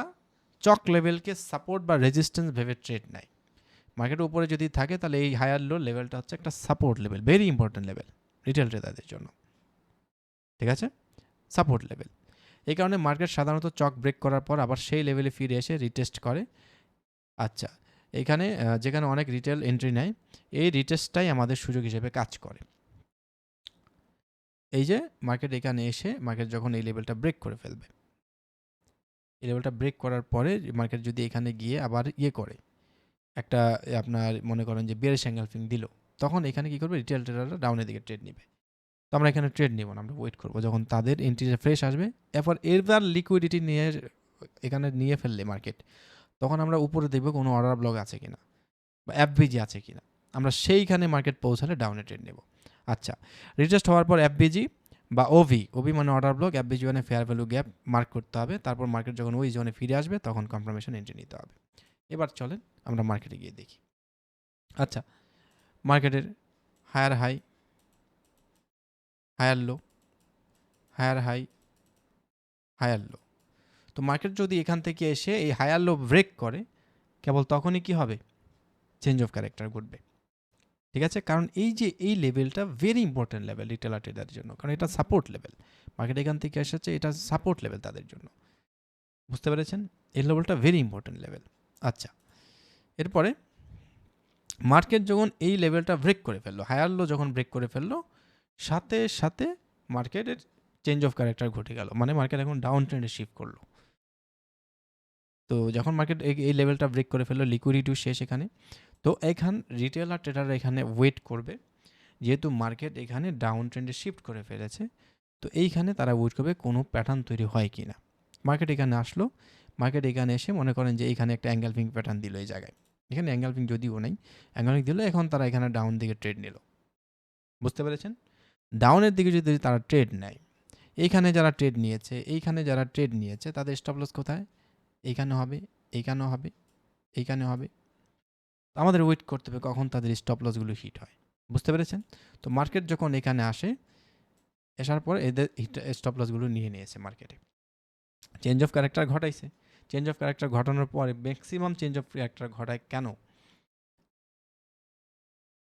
চক লেভেলকে সাপোর্ট বা রেজিস্ট্যান্স ভেবে ট্রেড নেয়। মার্কেটের উপরে যদি থাকে তাহলে এই হায়ার লো লেভেলটা হচ্ছে একটা support level, very important level retail ট্রেডারদের জন্য, ঠিক আছে, সাপোর্ট লেভেল। এই কারণে মার্কেট সাধারণত চক ব্রেক করার পর আবার সেই লেভেলে ফিরে এসে রিটেস্ট করে। আচ্ছা, এখানে যেখানে অনেক রিটেল এন্ট্রি নেয়, এই রিটেস্টটাই আমাদের সুযোগ হিসেবে কাজ করে। এই যে মার্কেট এখানে এসে মার্কেট যখন এই লেভেলটা ব্রেক করে ফেলবে, এই লেভেলটা ব্রেক করার পরে মার্কেট যদি এখানে গিয়ে আবার করে একটা আপনার মনে করেন যে বিয়ারিশ এনগালফিং দিল, তখন এখানে কি করবে রিটেল ট্রেডাররা ডাউনের দিকে ট্রেড নেবে। তো আমরা এখানে ট্রেড নিব না, আমরা ওয়েট করবো যখন তাদের এন্ট্রিটা ফ্রেশ আসবে। এরপর লিকুইডিটি নিয়ে এখানে নিয়ে ফেললে মার্কেট, তখন আমরা উপরে দেখবো কোনো অর্ডার ব্লক আছে কিনা বা এফবিজি আছে কিনা, আমরা সেইখানে মার্কেট পৌঁছালে ডাউনে ট্রেড নেব। আচ্ছা, রিটেস্ট হওয়ার পর এফবিজি বা ওভি মানে অর্ডার ব্লক, এফবিজি মানে ফেয়ার ভ্যালু গ্যাপ মার্ক করতে হবে। তারপর মার্কেট যখন ওই জোনে ফিরে আসবে তখন কনফার্মেশন এন্ট্রি নিতে হবে। এবার চলেন আমরা মার্কেটে গিয়ে দেখি। আচ্ছা, মার্কেটের higher high, higher low, higher high, higher low. তো মার্কেট যদি এখান থেকে এসে এই হায়ার লো ব্রেক করে, কেবল তখনই কি হবে, চেঞ্জ অফ ক্যারেক্টার ঘটবে, ঠিক আছে। কারণ এই যে এই লেভেলটা ভেরি ইম্পর্টেন্ট লেভেল রিটেলার ট্রেডারের জন্য, কারণ এটা সাপোর্ট লেভেল। মার্কেট এখান থেকে এসেছে, এটা সাপোর্ট লেভেল তাদের জন্য। বুঝতে পেরেছেন? এই লেভেলটা ভেরি ইম্পর্টেন্ট লেভেল। আচ্ছা, এরপরে মার্কেট যখন এই লেভেলটা ব্রেক করে ফেললো, হায়ার লো যখন ব্রেক করে ফেললো, সাথে সাথে মার্কেটের চেঞ্জ অফ ক্যারেক্টার ঘটে গেল, মানে মার্কেট এখন ডাউন ট্রেন্ডে শিফট করলো। তো যখন মার্কেট এই লেভেলটা ব্রেক করে ফেললো, লিকুইডিটিও শেষ এখানে। তো এখান রিটেলার ট্রেডাররা এখানে ওয়েট করবে, যেহেতু মার্কেট এখানে ডাউন ট্রেন্ডে শিফট করে ফেলেছে, তো এইখানে তারা ওয়েট করবে কোনো প্যাটার্ন তৈরি হয় কি না। মার্কেট এখানে আসলো, মার্কেট এখানে এসে মনে করেন যে এইখানে একটা অ্যাঙ্গেলফিং প্যাটার্ন দিল এই জায়গায়, এখানে অ্যাঙ্গেলফিং যদিও নেই, অ্যাঙ্গেলফিং দিল, এখন তারা এখানে ডাউন দিকে ট্রেড নিল। বুঝতে পেরেছেন? ডাউনের দিকে যদি তারা ট্রেড নেয়, এইখানে যারা ট্রেড নিয়েছে, এইখানে যারা ট্রেড নিয়েছে তাদের স্টপ লস কোথায়, এইখানে হবে, এইখানেও হবে, এইখানে হবে। আমাদের ওয়েট করতে হবে কখন তাদের স্টপ লসগুলো হিট হয়। বুঝতে পেরেছেন? তো মার্কেট যখন এখানে আসে, আসার পর এদের স্টপ লসগুলো নিয়ে নিয়েছে মার্কেটে, চেঞ্জ অফ ক্যারেক্টার ঘটাইছে। চেঞ্জ অফ ক্যারেক্টার ঘটানোর পরে ম্যাক্সিমাম চেঞ্জ অফ ক্যারেক্টার ঘটায় কেন?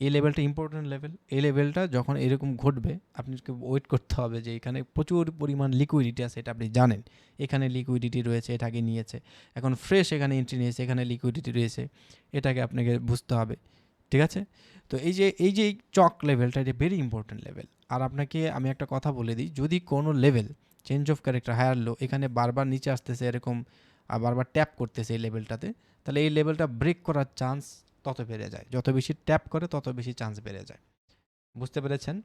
এই লেভেলটা ইম্পর্টেন্ট লেভেল। এই লেভেলটা যখন এরকম ঘটবে আপনাকে ওয়েট করতে হবে যে এখানে প্রচুর পরিমাণ লিকুইডিটি আছে, এটা আপনি জানেন। এখানে লিকুইডিটি রয়েছে, এটাকে নিয়েছে, এখন ফ্রেশ এখানে এন্ট্রি নিয়েছে, এখানে লিকুইডিটি রয়েছে, এটাকে আপনাকে বুঝতে হবে, ঠিক আছে। তো এই যে চক লেভেলটা, এটা ভেরি ইম্পর্টেন্ট লেভেল। আর আপনাকে আমি একটা কথা বলে দিই, যদি কোনো level change of character higher low এখানে বারবার নিচে আসতেছে এরকম, আর বারবার ট্যাপ করতেছে এই লেভেলটাতে, তাহলে এই লেভেলটা ব্রেক করার চান্স তত বেড়ে যায়। যত বেশি ট্যাপ করে তত বেশি চান্স বেড়ে যায়। বুঝতে পেরেছেন?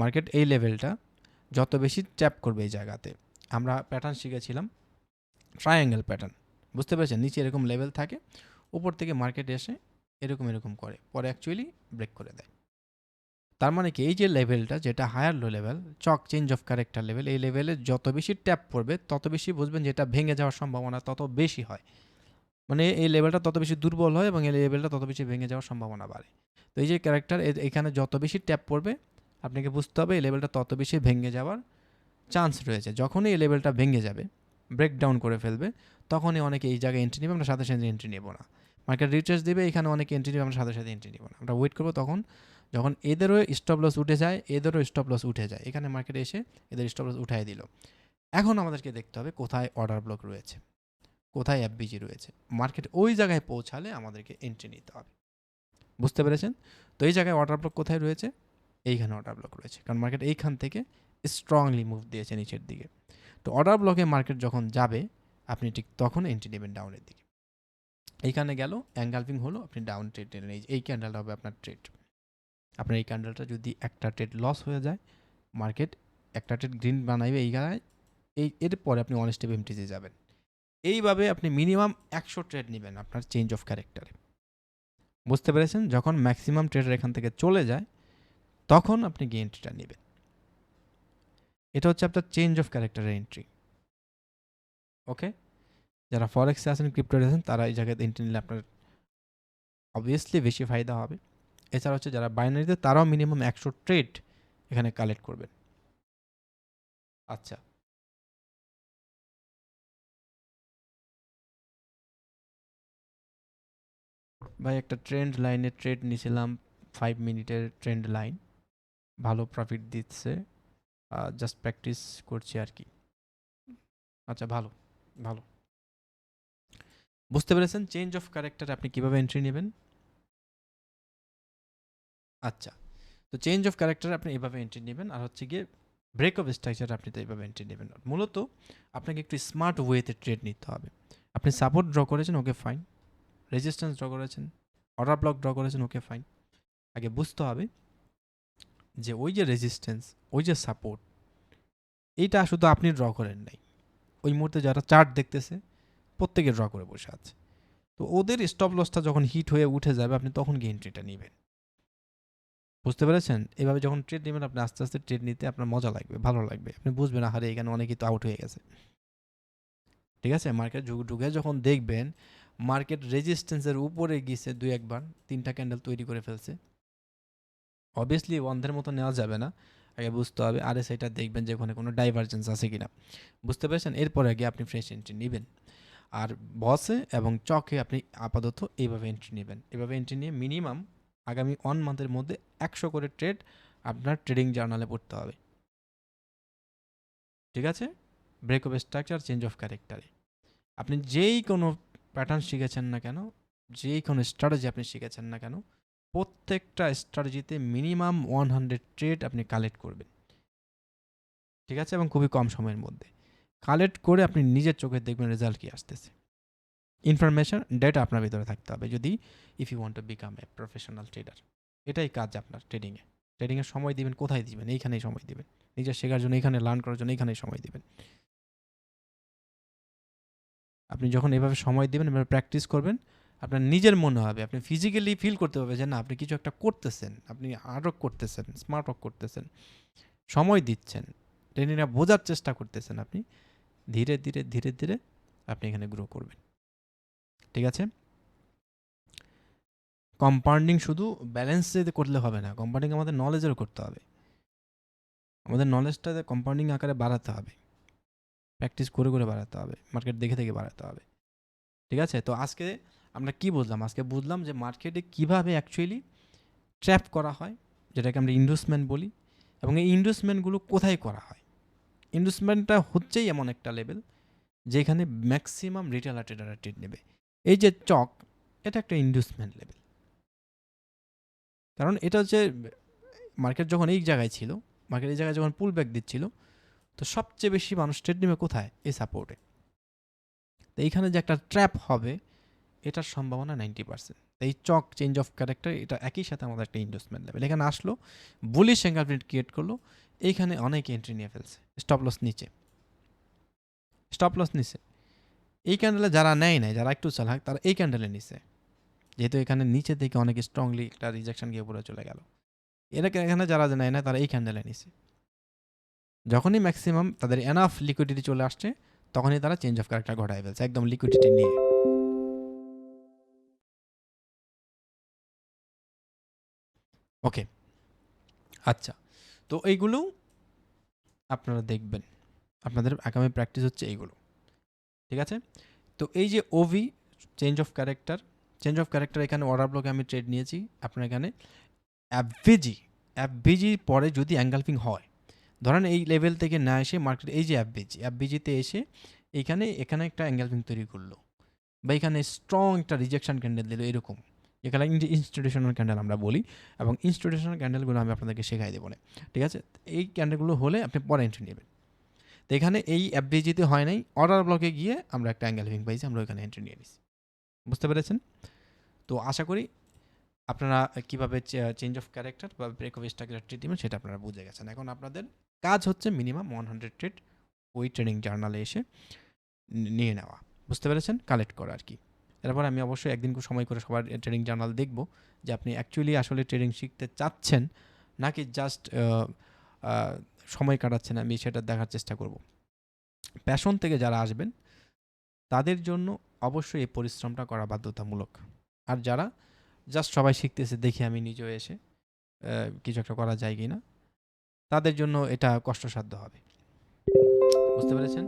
মার্কেট এই লেভেলটা যত বেশি ট্যাপ করবে এই জায়গাতে, আমরা প্যাটার্ন শিখেছিলাম ট্রায়াঙ্গেল প্যাটার্ন, বুঝতে পেরেছেন? নিচে এরকম লেভেল থাকে, উপর থেকে মার্কেট এসে এরকম করে পরে অ্যাকচুয়ালি ব্রেক করে দেয়। তার মানে কি, এই যে লেভেলটা যেটা higher low level, CHoCH change of character level, এই লেভেলে যত বেশি ট্যাপ পড়বে তত বেশি বুঝবেন যে এটা ভেঙে যাওয়ার সম্ভাবনা তত বেশি হয়। মানে এই লেভেলটা তত বেশি দুর্বল হয় এবং এই লেভেলটা তত বেশি ভেঙে যাওয়ার সম্ভাবনা বাড়ে। তো এই যে ক্যারেক্টার, এখানে যত বেশি ট্যাপ পড়বে আপনাকে বুঝতে হবে এই লেভেলটা তত বেশি ভেঙে যাওয়ার চান্স রয়েছে। যখনই এই লেভেলটা ভেঙে যাবে, ব্রেকডাউন করে ফেলবে, তখনই অনেকে এই জায়গায় এন্ট্রি নেবে, আমরা সাথে সাথে এন্ট্রি নেব না। মার্কেট রিট্রেস দেবে, এখানে অনেকে এন্ট্রি নেবে, আমরা সাথে সাথে এন্ট্রি নেব না। আমরা ওয়েট করবো তখন যখন এদেরও স্টপ লস উঠে যায়, এদেরও স্টপ লস উঠে যায়, এখানে মার্কেট এসে এদের স্টপ লস উঠাই দিল। এখন আমাদেরকে দেখতে হবে কোথায় অর্ডার ব্লক রয়েছে, কোথায় এফবিজি রয়েছে। মার্কেট ওই জায়গায় পৌঁছালে আমাদেরকে এন্ট্রি নিতে হবে, বুঝতে পেরেছেন? তো এই জায়গায় অর্ডার ব্লক কোথায় রয়েছে? এইখানে অর্ডার ব্লক রয়েছে, কারণ মার্কেট এইখান থেকে স্ট্রংলি মুভ দিয়েছে নিচের দিকে। তো অর্ডার ব্লকে মার্কেট যখন যাবে আপনি ঠিক তখন এন্ট্রি নেবেন ডাউনের দিকে। এইখানে গেল, অ্যাঙ্গালফিং হলো, আপনি ডাউন ট্রেড নেবেন। এই ক্যান্ডেলটা হবে আপনার ট্রেড। আপনার এই ক্যান্ডেলটা যদি একটা ট্রেড লস হয়ে যায়, মার্কেট একটা ট্রেড গ্রিন বানাইবে এই জায়গায়, এরপরে আপনি ওয়ান স্টেপ এমটিতে যাবেন। এইভাবে আপনি মিনিমাম 100 ট্রেড নেবেন আপনার চেঞ্জ অফ ক্যারেক্টারে, বুঝতে পেরেছেন? যখন ম্যাক্সিমাম ট্রেডার এখান থেকে চলে যায় তখন আপনি গিয়ে এন্ট্রিটা নেবেন। এটা হচ্ছে আপনার চেঞ্জ অফ ক্যারেক্টারের এন্ট্রি। ওকে, যারা ফরেক্সে আছেন, ক্রিপ্টোতে আছেন, তারা এই জায়গায় এন্ট্রি নিলে আপনার অবভিয়াসলি বেশি ফায়দা হবে। এছাড়া হচ্ছে যারা বাইনারিতে, তারাও মিনিমাম 100 ট্রেড এখানে কালেক্ট করবেন। আচ্ছা, ভাই একটা ট্রেন্ড লাইনে ট্রেড নিয়েছিলাম, 5 মিনিটের ট্রেন্ড লাইন, ভালো প্রফিট দিচ্ছে, জাস্ট প্র্যাকটিস করছি আর কি। আচ্ছা, ভালো ভালো, বুঝতে পেরেছেন চেঞ্জ অফ ক্যারেক্টার আপনি কিভাবে এন্ট্রি নেবেন? আচ্ছা, তো চেঞ্জ অফ ক্যারেক্টার আপনি এভাবে এন্ট্রি নেবেন, আর হচ্ছে গিয়ে ব্রেক অফ স্ট্রাকচার আপনি তো এইভাবে এন্ট্রি নেবেন। মূলত আপনাকে একটু স্মার্ট ওয়েতে ট্রেড নিতে হবে। আপনি সাপোর্ট ড্র করেছেন, ওকে ফাইন। রেজিস্ট্যান্স ড্র করেছেন, অর্ডার ব্লক ড্র করেছেন, ওকে ফাইন। আগে বুঝতে হবে যে ওই যে রেজিস্ট্যান্স, ওই যে সাপোর্ট, এইটা শুধু আপনি ড্র করেন নাই, ওই মুহূর্তে যারা চার্ট দেখতেছে প্রত্যেকে ড্র করে বসে আছে। তো ওদের স্টপ লসটা যখন হিট হয়ে উঠে যাবে আপনি তখন গিয়ে এন্ট্রিটা নেবেন, বুঝতে পেরেছেন? এভাবে যখন ট্রেড নেবেন আপনি আস্তে আস্তে ট্রেড নিতে আপনার মজা লাগবে, ভালো লাগবে। আপনি বুঝবেন আরে এখানে অনেকেই তো আউট হয়ে গেছে, ঠিক আছে? মার্কেট ঢুকে যখন দেখবেন মার্কেট রেজিস্ট্যান্সের উপরে গিয়েছে, দুই একবার 3টা ক্যান্ডেল তৈরি করে ফেলছে, অবভিয়াসলি অন্ধের মতো নেওয়া যাবে না। আগে বুঝতে হবে, আরে সেটা দেখবেন যে ওখানে কোনো ডাইভারজেন্স আছে কিনা, বুঝতে পেরেছেন? এরপরে আগে আপনি ফ্রেশ এন্ট্রি নেবেন। আর বসে এবং চকে আপনি আপাতত এইভাবে এন্ট্রি নেবেন। এভাবে এন্ট্রি নিয়ে মিনিমাম আগামী 1 মান্থের মধ্যে 100 করে ট্রেড আপনার ট্রেডিং জার্নালে পড়তে হবে, ঠিক আছে? Break of structure, change of ক্যারেক্টারে আপনি যেই কোনো প্যাটার্ন শিখেছেন না কেন, যেই কোনো স্ট্র্যাটেজি আপনি শিখেছেন না কেন, প্রত্যেকটা স্ট্র্যাটেজিতে মিনিমাম 100 ট্রেড আপনি কালেক্ট করবেন, ঠিক আছে? এবং খুবই কম সময়ের মধ্যে কালেক্ট করে আপনি নিজের চোখে দেখবেন রেজাল্ট কি আসতেছে। ইনফরমেশন, ডেটা আপনার ভিতরে থাকতে হবে যদি if you want to become a professional trader. এটাই কাজ আপনার ট্রেডিংয়ে। ট্রেডিংয়ে সময় দিবেন কোথায় দিবেন? এইখানেই সময় দিবেন। নিজের শেখার জন্য এইখানে, লার্ন করার জন্য এইখানেই সময় দিবেন। আপনি যখন এভাবে সময় দিবেন, এভাবে প্র্যাকটিস করবেন, আপনার নিজের মনে হবে, আপনি ফিজিক্যালি ফিল করতে পারবেন যে না আপনি কিছু একটা করতেছেন, আপনি হার্ড ওয়ার্ক করতেছেন, স্মার্ট ওয়ার্ক করতেছেন, সময় দিচ্ছেন, ট্রেনিংটা বোঝার চেষ্টা করতেছেন। আপনি ধীরে ধীরে ধীরে ধীরে আপনি এখানে গ্রো করবেন, ঠিক আছে? কম্পাউন্ডিং শুধু ব্যালেন্সে করলে হবে না, কম্পাউন্ডিং আমাদের নলেজেরও করতে হবে। আমাদের নলেজটা কম্পাউন্ডিং আকারে বাড়াতে হবে, প্র্যাকটিস করে করে বাড়াতে হবে, মার্কেট দেখে দেখে বাড়াতে হবে, ঠিক আছে? তো আজকে আমরা কি বুঝলাম? আজকে বুঝলাম যে মার্কেটে কিভাবে অ্যাকচুয়ালি ট্র্যাপ করা হয়, যেটাকে আমরা ইনভেস্টমেন্ট বলি, এবং এই ইনভেস্টমেন্টগুলো কোথায় করা হয়। ইনভেস্টমেন্টটা হচ্ছেই এমন একটা লেভেল যেখানে ম্যাক্সিমাম রিটেলার ট্রেডাররা ট্রেড নেবে। এই যে চক, এটা একটা ইনভেস্টমেন্ট লেভেল, কারণ এটা হচ্ছে মার্কেট যখন এই জায়গায় ছিল, মার্কেট এই জায়গায় যখন পুল ব্যাক দিচ্ছিল, তো সবচেয়ে বেশি মানুষ ট্রেড নেবে কোথায়? এই সাপোর্টে। তো এইখানে যে একটা ট্র্যাপ হবে এটার সম্ভাবনা 90%। এই চক, চেঞ্জ অফ ক্যারেক্টার, এটা একই সাথে আমাদের একটা ইনভেস্টমেন্ট লেভেল। এখানে আসলো, বুলিশ ফিঙ্গারপ্রিন্ট ক্রিয়েট করলো, এইখানে অনেকে এন্ট্রি নিয়ে ফেলছে, স্টপ লস নিচে, স্টপ লস নিছে। এই ক্যান্ডেলে যারা নেয় নাই, যারা একটু চালাক, তারা এই ক্যান্ডেলে নিছে, যেহেতু এখানে নিচে থেকে অনেক স্ট্রংলি একটা রিজেকশন গিয়ে উপরে চলে গেল। এখানে যারা নেয় না তারা এই ক্যান্ডেলে নিছে। যখনই ম্যাক্সিমাম তাদের এনাফ লিকুইডিটি চলে আসছে, তখনই তারা চেঞ্জ অফ ক্যারেক্টার ঘটায় ফেলছে একদম লিকুইডিটি নিয়ে। ওকে, আচ্ছা, তো এইগুলো আপনারা দেখবেন, আপনাদের আগামী প্র্যাকটিস হচ্ছে এইগুলো, ঠিক আছে? তো এই যে ওভি চেঞ্জ অফ ক্যারেক্টার এখানে অর্ডার ব্লকে আমি ট্রেড নিয়েছি। আপনার এখানে অ্যাফভিজি পরে যদি অ্যাঙ্গালফিং হয়, ধরেন এই লেভেল থেকে না এসে মার্কেট এই যে অ্যাফভিজিতে এসে এখানে একটা অ্যাঙ্গালফিং তৈরি করলো, বা এখানে স্ট্রং একটা রিজেকশন ক্যান্ডেল দিল এরকম, এখানে ইনস্টিটিউশনাল ক্যান্ডেল আমরা বলি, এবং ইনস্টিটিউশনাল ক্যান্ডেলগুলো আমি আপনাদেরকে শেখাই দেবো না, ঠিক আছে? এই ক্যান্ডেলগুলো হলে আপনি পরে এন্ট্রি নেবেন। তো এখানে এই অ্যাফভিজিতে হয় নাই, অর্ডার ব্লকে গিয়ে আমরা একটা অ্যাঙ্গালফিং পাইছি, আমরা ওইখানে এন্ট্রি নিয়ে নিছি। বুঝতে পেরেছেন? তো আশা করি আপনারা কীভাবে চেঞ্জ অফ ক্যারেক্টার বা ব্রেক অফ স্ট্রাকচার ট্রেড দেবেন সেটা আপনারা বুঝে গেছেন। এখন আপনাদের কাজ হচ্ছে মিনিমাম 100 ট্রেড ওই ট্রেডিং জার্নালে এসে নিয়ে নেওয়া। বুঝতে পেরেছেন? কালেক্ট করা আর কি। এরপর আমি অবশ্যই একদিন সময় করে সবার ট্রেডিং জার্নাল দেখব, যে আপনি অ্যাকচুয়ালি আসলে ট্রেডিং শিখতে চাচ্ছেন নাকি জাস্ট সময় কাটাচ্ছেন, আমি সেটা দেখার চেষ্টা করব। প্যাশন থেকে যারা আসবেন তাদের জন্য অবশ্যই এই পরিশ্রমটা করা বাধ্যতামূলক। আর যারা জাস্ট সবাই শিখতেছে দেখি আমি নিজেও এসে কিছু একটা করা যায় কি না, তাদের জন্য এটা কষ্টসাধ্য হবে। বুঝতে পেরেছেন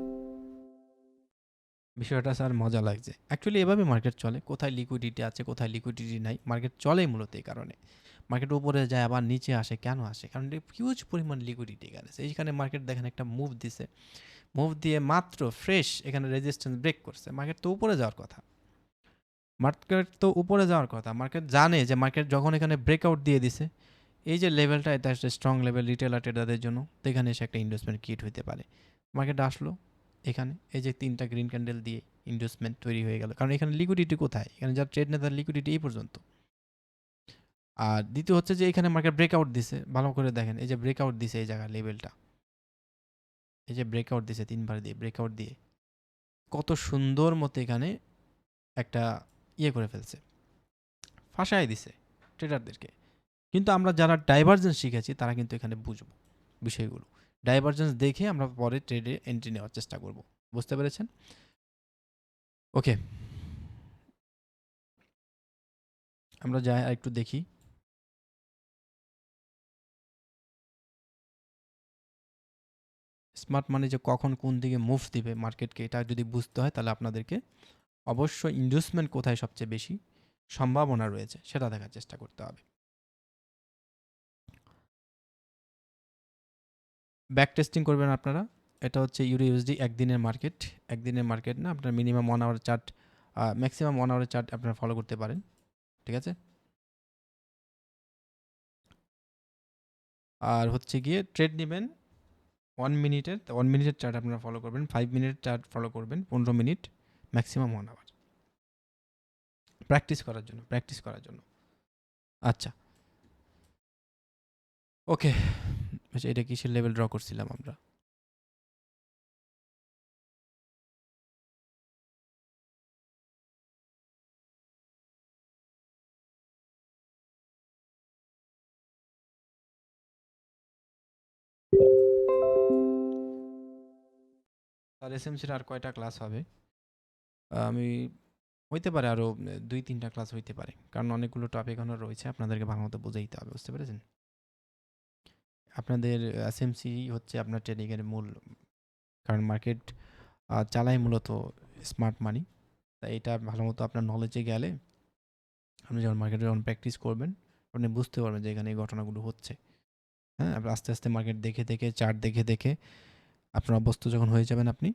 বিষয়টা? স্যার মজা লাগছে। অ্যাকচুয়ালি এভাবে মার্কেট চলে, কোথায় লিকুইডিটি আছে কোথায় লিকুইডিটি নাই, মার্কেট চলেই মূলত এই কারণে। মার্কেট উপরে যায় আবার নিচে আসে, কেন আসে? কারণ হিউজ পরিমাণ লিকুইডিটি এখানে। এইখানে মার্কেট দেখেন একটা মুভ দিছে, মুভ দিয়ে মাত্র ফ্রেশ এখানে রেজিস্ট্যান্স ব্রেক করছে, মার্কেট তো উপরে যাওয়ার কথা। মার্কেট জানে যে মার্কেট যখন এখানে ব্রেকআউট দিয়ে দিছে, এই যে লেভেলটা, এটা একটা স্ট্রং লেভেল রিটেলার ট্রেডারদের জন্য, তো এখানে এসে একটা ইনভেস্টমেন্ট ক্রিয়েট হতে পারে। মার্কেট আসলো এখানে, এই যে 3টা গ্রিন ক্যান্ডেল দিয়ে ইনভেস্টমেন্ট তৈরি হয়ে গেল, কারণ এখানে লিকুইডিটি কোথায়? এখানে যারা ট্রেড নেয় তার লিকুইডিটি এই পর্যন্ত। আর দ্বিতীয় হচ্ছে যে এখানে মার্কেট ব্রেকআউট দিছে, ভালো করে দেখেন, এই যে ব্রেকআউট দিছে এই জায়গা লেভেলটা, এই যে ব্রেকআউট দিছে 3বার দিয়ে, ব্রেকআউট দিয়ে কত সুন্দর মতো এখানে একটা করে ফেলছে, ফাঁসাই দিছে ট্রেডারদেরকে। কিন্তু আমরা যারা ডাইভারজেন্স শিখেছি তারা কিন্তু এখানে বুঝবো বিষয়গুলো, ডাইভারজেন্স দেখে আমরা পরে ট্রেডে এন্ট্রি নেওয়ার চেষ্টা করব। বুঝতে পেরেছেন? ওকে, আমরা যাই আর একটু দেখি স্মার্ট মানি যে কখন কোন দিকে মুভ দিবে মার্কেটকে, এটা যদি বুঝতে হয় তাহলে আপনাদেরকে অবশ্যই ইনভেস্টমেন্ট কোথায় সবচেয়ে বেশি সম্ভাবনা রয়েছে সেটা দেখার চেষ্টা করতে হবে। ব্যাক টেস্টিং করবেন আপনারা, এটা হচ্ছে ইউরোইউএসডি একদিনের মার্কেট না, আপনার মিনিমাম 1 আওয়ার চার্ট, ম্যাক্সিমাম 1 আওয়ারের চার্ট আপনারা ফলো করতে পারেন, ঠিক আছে? আর হচ্ছে গিয়ে ট্রেড নেবেন 1 মিনিটের চার্ট আপনারা ফলো করবেন, 5 মিনিটের চার্ট ফলো করবেন, 15 মিনিট, ম্যাক্সিমাম 1 আওয়ার, প্র্যাকটিস করার জন্য। আচ্ছা, ওকে, আচ্ছা, এটা কিসের লেভেল ড্র করছিলাম আমরা? আর এসএমসির আর কয়টা ক্লাস হবে? আমি হইতে পারে আরও 2-3টা ক্লাস হইতে পারে, কারণ অনেকগুলো টপিক এখনো রয়েছে, আপনাদেরকে ভালো মতো বুঝাইতে হবে। বুঝতে পেরেছেন? আপনাদের এসএমসি হচ্ছে আপনার ট্রেডিংয়ের মূল, কারণ মার্কেট চালায় মূলত স্মার্ট মানি। তাই এটা ভালো মতো আপনার নলেজে গেলে আপনি যখন মার্কেটে যখন প্র্যাকটিস করবেন, আপনি বুঝতে পারবেন যে এখানে এই ঘটনাগুলো হচ্ছে। হ্যাঁ, আপনি আস্তে আস্তে মার্কেট দেখে দেখে চার্ট দেখে দেখে আপনার অভ্যস্ত যখন হয়ে যাবেন আপনি,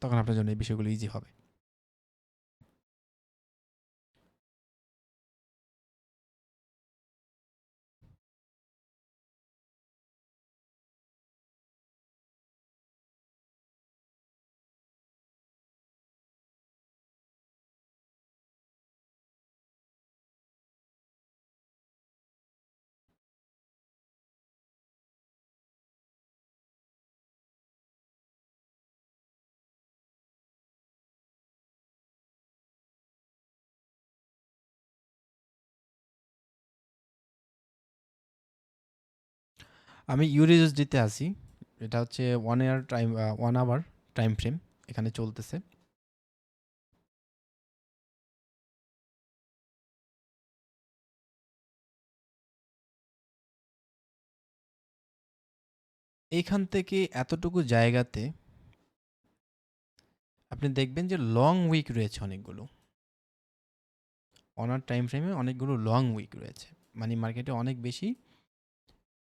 তখন আপনার জন্য এই বিষয়গুলো ইজি হবে। আমি ইউএসডিতে আছি, এটা হচ্ছে 1 আওয়ার টাইম ফ্রেম এখানে চলতেছে। এইখান থেকে এতটুকু জায়গাতে আপনি দেখবেন যে লং উইক রয়েছে অনেকগুলো, অনার টাইম ফ্রেমে অনেকগুলো লং উইক রয়েছে, মানে মার্কেটে অনেক বেশি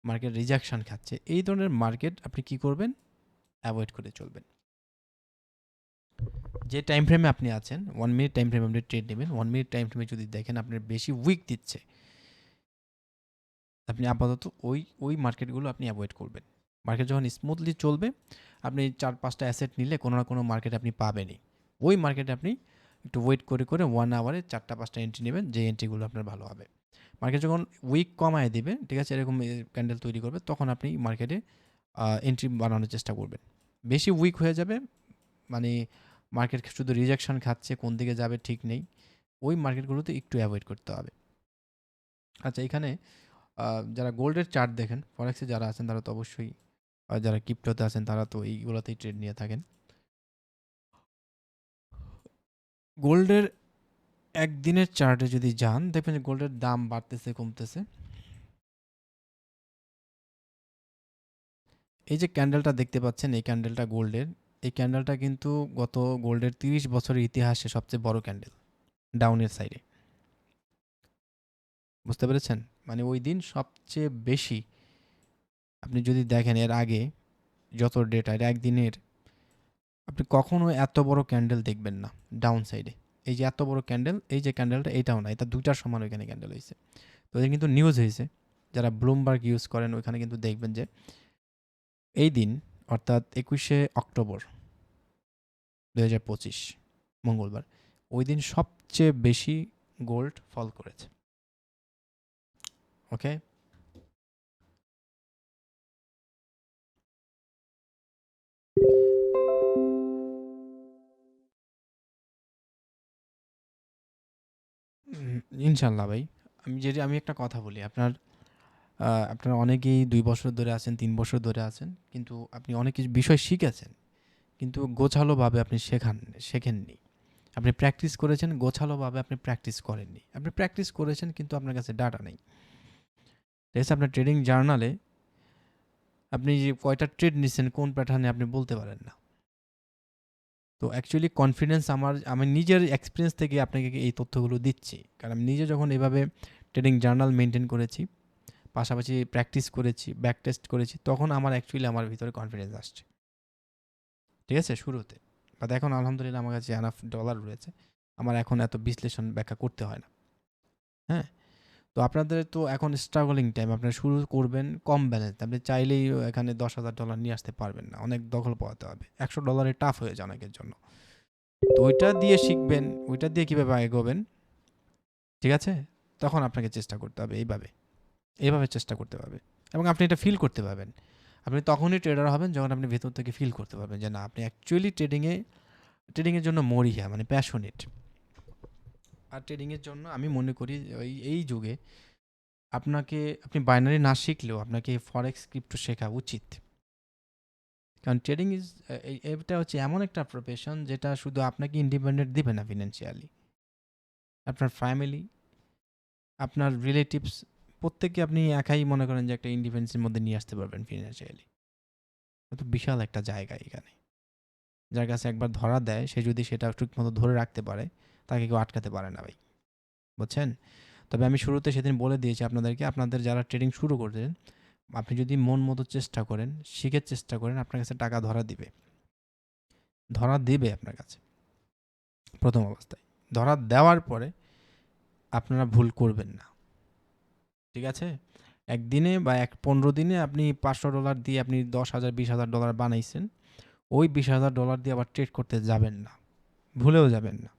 মার্কেট রিজেকশন খাচ্ছে। এই ধরনের মার্কেট আপনি কি করবেন, অ্যাভয়েড করে চলবেন। যে টাইম ফ্রেমে আপনি আছেন 1 মিনিট টাইম ফ্রেমে আপনি ট্রেড নেবেন, 1 মিনিট টাইম ফ্রেমে যদি দেখেন আপনার বেশি উইক দিচ্ছে, আপনি আপাতত ওই মার্কেটগুলো আপনি অ্যাভয়েড করবেন। মার্কেট যখন স্মুথলি চলবে, আপনি 4-5টা অ্যাসেট নিলে কোনো না কোনো মার্কেট আপনি পাবেনই। ওই মার্কেটে আপনি একটু ওয়েট করে করে 1 আওয়ারে 4টা-5টা এন্ট্রি নেবেন, যে এন্ট্রিগুলো আপনার ভালো হবে। মার্কেট যখন উইক কমায় দেবে, ঠিক আছে, এরকম ক্যান্ডেল তৈরি করবে, তখন আপনি মার্কেটে এন্ট্রি বানানোর চেষ্টা করবেন। বেশি উইক হয়ে যাবে, মানে মার্কেট শুধু রিজেকশন খাচ্ছে, কোন দিকে যাবে ঠিক নেই, ওই মার্কেটগুলোতে একটু অ্যাভয়েড করতে হবে। আচ্ছা, এখানে যারা গোল্ডের চার্ট দেখেন, ফরেক্সে যারা আছেন তারা তো অবশ্যই, যারা ক্রিপ্টোতে আছেন তারা তো এইগুলোতেই ট্রেড নিয়ে থাকেন। গোল্ডের একদিনের চার্টে যদি যান, দেখবেন যে গোল্ডের দাম বাড়তেছে কমতেছে। এই যে ক্যান্ডেলটা দেখতে পাচ্ছেন, এই ক্যান্ডেলটা গোল্ডের, এই ক্যান্ডেলটা কিন্তু গত গোল্ডের 30 বছরের ইতিহাসে সবচেয়ে বড় ক্যান্ডেল ডাউনের সাইডে। বুঝতে পেরেছেন? মানে ওই দিন সবচেয়ে বেশি, আপনি যদি দেখেন এর আগে যত ডেটা, এর একদিনের আপনি কখনো এত বড় ক্যান্ডেল দেখবেন না ডাউন সাইডে। এই যে এত বড় ক্যান্ডেল, এই যে ক্যান্ডেলটা, এইটাও না, এটা 2টার সমান ওইখানে ক্যান্ডেল হয়েছে। তো ওদের কিন্তু নিউজ হয়েছে, যারা ব্লুমবার্গ ইউজ করেন ওইখানে কিন্তু দেখবেন যে এই দিন, অর্থাৎ 21শে অক্টোবর 2025 মঙ্গলবার, ওই দিন সবচেয়ে বেশি গোল্ড ফল করেছে। ওকে, ইনশাল্লাহ ভাই। আমি একটা কথা বলি, আপনারা অনেকেই 2 বছর ধরে আছেন, 3 বছর ধরে আছেন, কিন্তু আপনি অনেক কিছু বিষয় শিখেছেন, কিন্তু গোছালোভাবে আপনি শেখেননি। আপনি প্র্যাকটিস করেছেন গোছালোভাবে, আপনি প্র্যাকটিস করেননি। আপনি প্র্যাকটিস করেছেন কিন্তু আপনার কাছে ডাটা নেই। ঠিক আছে, আপনার ট্রেডিং জার্নালে আপনি যে কয়টা ট্রেড নিচ্ছেন কোন প্যাটার্নে আপনি বলতে পারেন না। তো অ্যাকচুয়ালি কনফিডেন্স আমি নিজের এক্সপিরিয়েন্স থেকে আপনাকে এই তথ্যগুলো দিচ্ছি, কারণ আমি নিজে যখন এভাবে ট্রেডিং জার্নাল মেনটেন করেছি, পাশাপাশি প্র্যাকটিস করেছি, ব্যাক টেস্ট করেছি, তখন আমার ভিতরে কনফিডেন্স আসছে। ঠিক আছে, শুরুতে, বাট এখন আলহামদুলিল্লাহ আমার কাছে এনাফ ডলার রয়েছে, আমার এখন এত বিশ্লেষণ ব্যাখ্যা করতে হয় না। হ্যাঁ, তো আপনাদের তো এখন স্ট্রাগলিং টাইম, আপনারা শুরু করবেন কম ব্যালেন্স, আপনি চাইলেই এখানে $10,000 নিয়ে আসতে পারবেন না, অনেক দখল পাওয়াতে হবে, $100 টাফ হয়ে যায় অনেকের জন্য। তো ওইটা দিয়ে শিখবেন, ওইটা দিয়ে কীভাবে এগোবেন, ঠিক আছে, তখন আপনাকে চেষ্টা করতে হবে এইভাবে চেষ্টা করতে হবে, এবং আপনি এটা ফিল করতে পারবেন। আপনি তখনই ট্রেডার হবেন যখন আপনি ভেতর থেকে ফিল করতে পারবেন যে না, আপনি অ্যাকচুয়ালি ট্রেডিংয়ের জন্য মরিয়া, মানে প্যাশনেট। আর ট্রেডিংয়ের জন্য আমি মনে করি এই যুগে আপনি বাইনারি না শিখলেও আপনাকে ফরেক্স ক্রিপ্টো শেখা উচিত। কারণ ট্রেডিং এটা হচ্ছে এমন একটা প্রফেশন যেটা শুধু আপনাকে ইন্ডিপেন্ডেন্ট দিবে না ফিনান্সিয়ালি, আপনার ফ্যামিলি, আপনার রিলেটিভস, প্রত্যেককে আপনি একাই মনে করেন যে একটা ইন্ডিপেন্ডেন্সের মধ্যে নিয়ে আসতে পারবেন ফিনান্সিয়ালি। তো বিশাল একটা জায়গা এখানে, যার কাছে একবার ধরা দেয়, সে যদি সেটা ঠিক মতো ধরে রাখতে পারে, তাকে কেউ আটকাতে পারে না ভাই, বুঝছেন? তবে আমি শুরুতে সেদিন বলে দিয়েছি আপনাদেরকে, আপনাদের যারা ট্রেডিং শুরু করছেন, আপনি যদি মন মতো চেষ্টা করেন, শিখের চেষ্টা করেন, আপনার কাছে টাকা ধরা দিবে আপনার কাছে প্রথম অবস্থায়। ধরা দেওয়ার পরে আপনারা ভুল করবেন না, ঠিক আছে? একদিনে বা 15 দিনে আপনি $500 দিয়ে আপনি 10,000 $20,000 বানাইছেন, ওই $20,000 দিয়ে আবার ট্রেড করতে যাবেন না, ভুলেও যাবেন না।